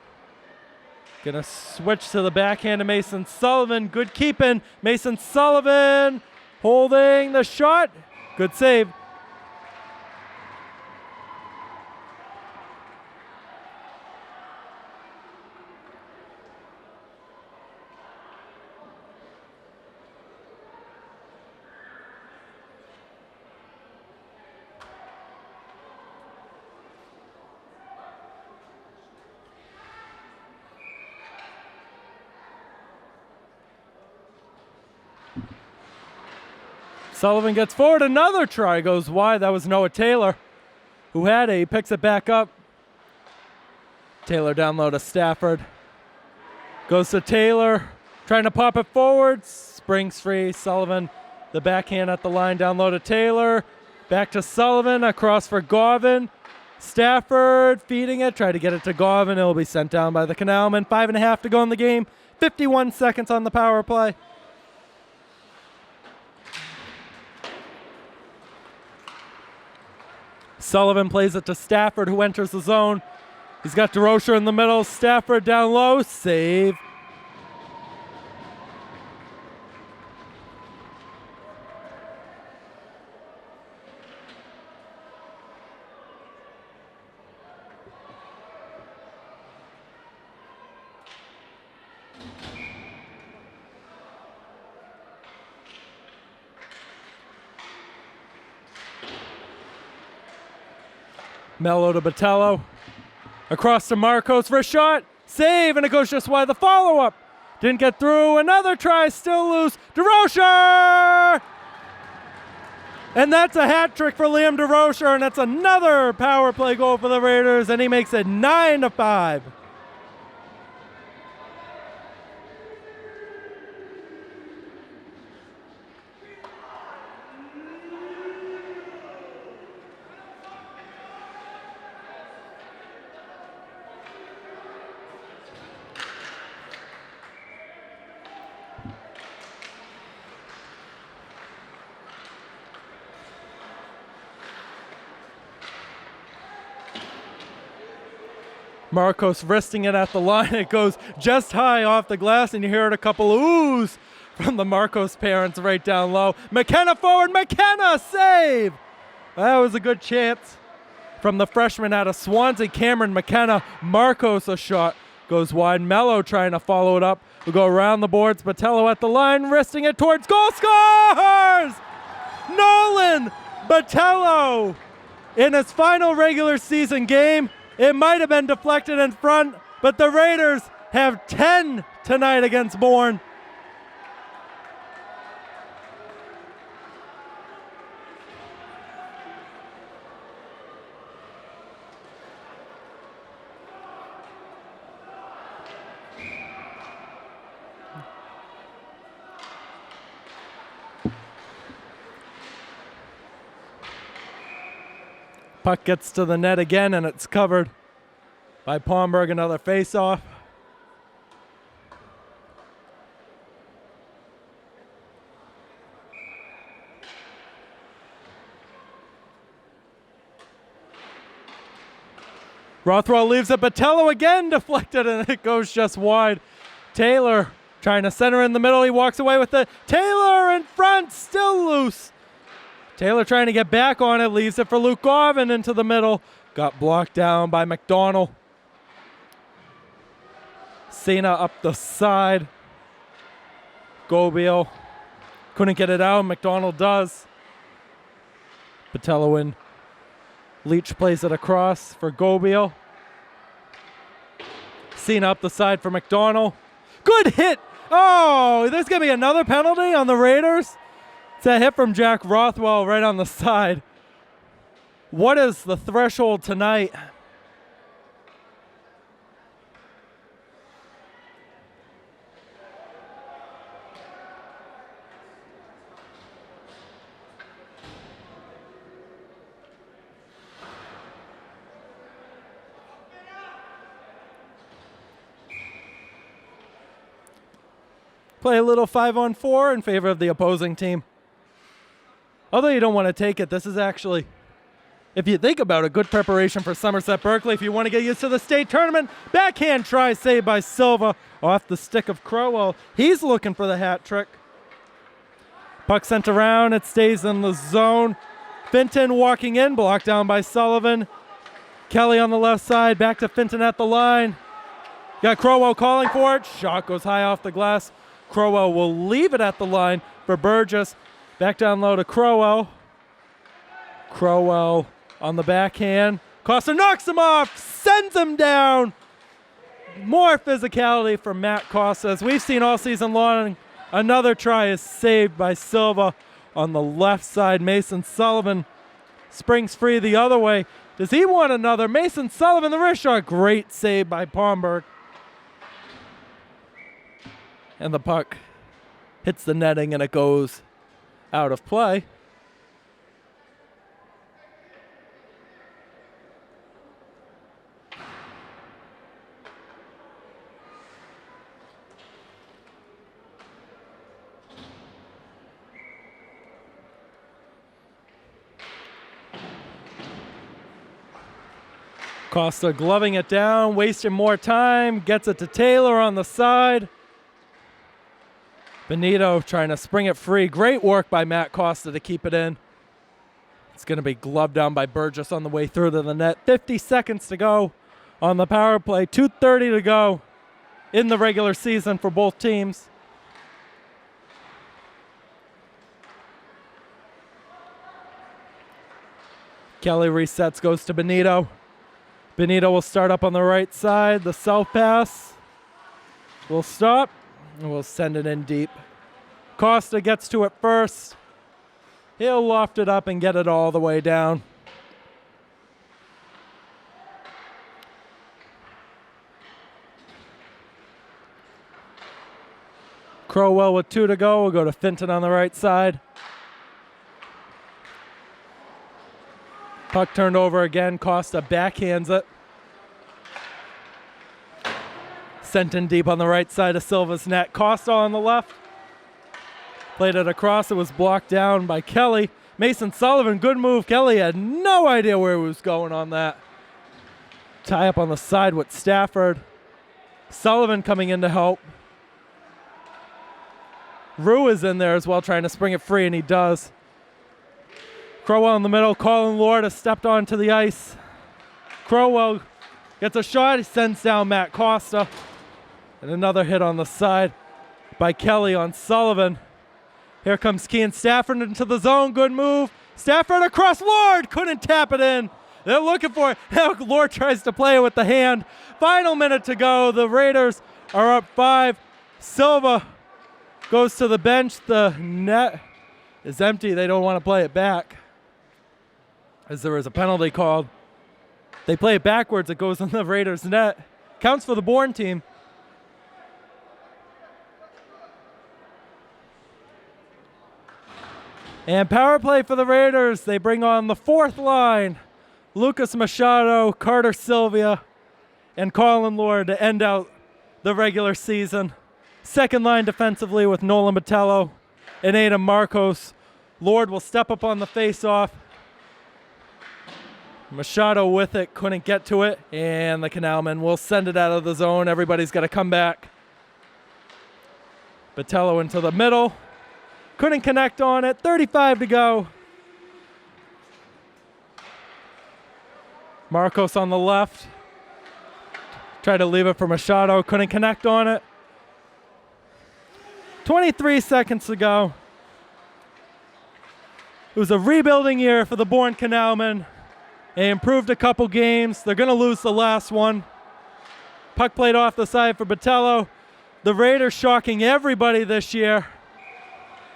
gonna switch to the backhand of Mason Sullivan. Good keeping. Mason Sullivan holding the shot. Good save. Sullivan gets forward. Another try goes wide. That was Noah Taylor who had it. He picks it back up. Taylor down low to Stafford. Goes to Taylor. Trying to pop it forward. Springs free. Sullivan, the backhand at the line, down low to Taylor. Back to Sullivan. Across for Garvin. Stafford feeding it. Try to get it to Garvin. It will be sent down by the Canalman. 5.5 to go in the game. 51 seconds on the power play. Sullivan plays it to Stafford, who enters the zone. He's got DeRocher in the middle. Stafford down low. Save. Mello to Botello. Across to Marcos for a shot. Save, and it goes just wide. The follow-up. Didn't get through. Another try, still loose. DeRocher! And that's a hat trick for Liam DeRocher, and that's another power play goal for the Raiders, and he makes it 9-5. Marcos wristing it at the line. It goes just high off the glass, and you hear it a couple of oohs from the Marcos parents right down low. McKenna forward. McKenna save. That was a good chance from the freshman out of Swansea, Cameron McKenna. Marcos a shot. Goes wide. Mello trying to follow it up. We'll go around the boards. Botello at the line, wristing it towards goal. Scores! Nolan Botello in his final regular season game. It might have been deflected in front, but the Raiders have 10 tonight against Bourne. Puck gets to the net again, and it's covered by Palmberg. Another face-off. Rothwell leaves it. Botello again deflected, and it goes just wide. Taylor trying to center in the middle. He walks away with it. Taylor in front, still loose. Taylor trying to get back on it, leaves it for Luke Garvin into the middle. Got blocked down by McDonald. Cena up the side. Gobiel couldn't get it out. McDonald does. Botello in. Leach plays it across for Gobiel. Cena up the side for McDonald. Good hit. Oh, there's going to be another penalty on the Raiders. It's a hit from Jack Rothwell right on the side. What is the threshold tonight? Play a little 5-on-4 in favor of the opposing team. Although you don't want to take it, this is actually, if you think about it, good preparation for Somerset Berkley. If you want to get used to the state tournament, backhand try saved by Silva off the stick of Crowell. He's looking for the hat trick. Puck sent around, it stays in the zone. Finton walking in, blocked down by Sullivan. Kelly on the left side, back to Finton at the line. Got Crowell calling for it. Shot goes high off the glass. Crowell will leave it at the line for Burgess. Back down low to Crowell. Crowell on the backhand. Costa knocks him off, sends him down. More physicality from Matt Costa. As we've seen all season long, another try is saved by Silva on the left side. Mason Sullivan springs free the other way. Does he want another? Mason Sullivan, the wrist shot. Great save by Palmberg. And the puck hits the netting and it goes out of play. Costa gloving it down, wasting more time, gets it to Taylor on the side. Benito trying to spring it free. Great work by Matt Costa to keep it in. It's going to be gloved down by Burgess on the way through to the net. 50 seconds to go on the power play. 2:30 to go in the regular season for both teams. Kelly resets, goes to Benito. Benito will start up on the right side. The south pass will stop, and we'll send it in deep. Costa gets to it first. He'll loft it up and get it all the way down. Crowell with 2 to go. We'll go to Finton on the right side. Puck turned over again. Costa backhands it. Sent in deep on the right side of Silva's net. Costa on the left. Played it across. It was blocked down by Kelly. Mason Sullivan, good move. Kelly had no idea where he was going on that. Tie up on the side with Stafford. Sullivan coming in to help. Rue is in there as well, trying to spring it free, and he does. Crowell in the middle. Colin Lord has stepped onto the ice. Crowell gets a shot. He sends down Matt Costa. And another hit on the side by Kelly on Sullivan. Here comes Kean Stafford into the zone. Good move. Stafford across Lord. Couldn't tap it in. They're looking for it. Now Lord tries to play it with the hand. Final minute to go. The Raiders are up 5. Silva goes to the bench. The net is empty. They don't want to play it back, as there is a penalty called. They play it backwards. It goes in the Raiders' net. Counts for the Bourne team. And power play for the Raiders. They bring on the 4th line. Lucas Machado, Carter Sylvia, and Colin Lord to end out the regular season. Second line defensively with Nolan Botello and Adam Marcos. Lord will step up on the face-off. Machado with it, couldn't get to it, and the Canalmen will send it out of the zone. Everybody's got to come back. Botello into the middle. Couldn't connect on it. 35 to go. Marcos on the left. Tried to leave it for Machado. Couldn't connect on it. 23 seconds to go. It was a rebuilding year for the Bourne Canalmen. They improved a couple games. They're going to lose the last one. Puck played off the side for Botello. The Raiders shocking everybody this year.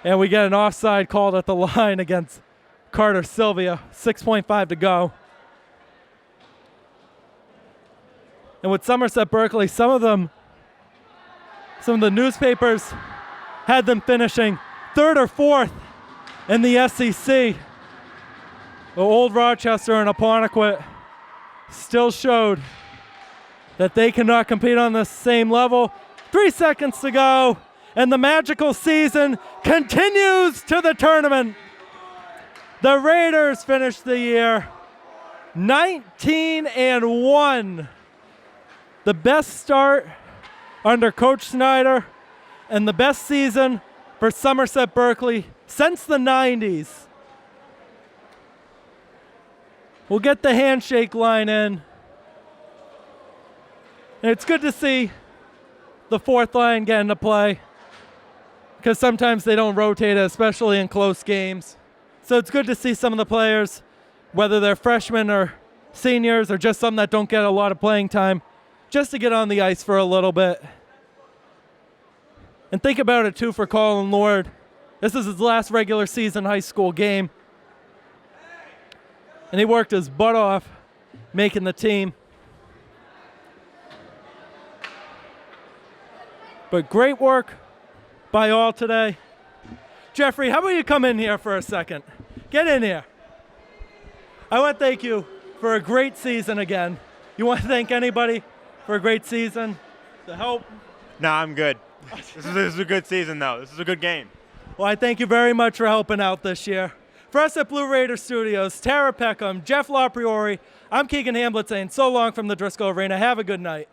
And we get an offside called at the line against Carter Sylvia. 6.5 to go. And with Somerset Berkley, some of the newspapers had them finishing 3rd or 4th in the SEC. The Old Rochester and Apponequet still showed that they cannot compete on the same level. 3 seconds to go. and the magical season continues to the tournament. The Raiders finished the year 19-1. The best start under Coach Snyder and the best season for Somerset Berkley since the 90s. We'll get the handshake line in. And it's good to see the fourth line get into play because sometimes they don't rotate it, especially in close games. So it's good to see some of the players, whether they're freshmen or seniors or just some that don't get a lot of playing time, just to get on the ice for a little bit. And think about it, too, for Colin Lord. This is his last regular season high school game. And he worked his butt off making the team. But great work by all today. Jeffrey, how about you come in here for a second? Get in here. I want to thank you for a great season again. You want to thank anybody for a great season? The help? No, I'm good. This is a good season, though. This is a good game. Well, I thank you very much for helping out this year. For us at Blue Raider Studios, Tara Peckham, Jeff LaPriori, I'm Keegan Hamblett saying so long from the Driscoll Arena. Have a good night.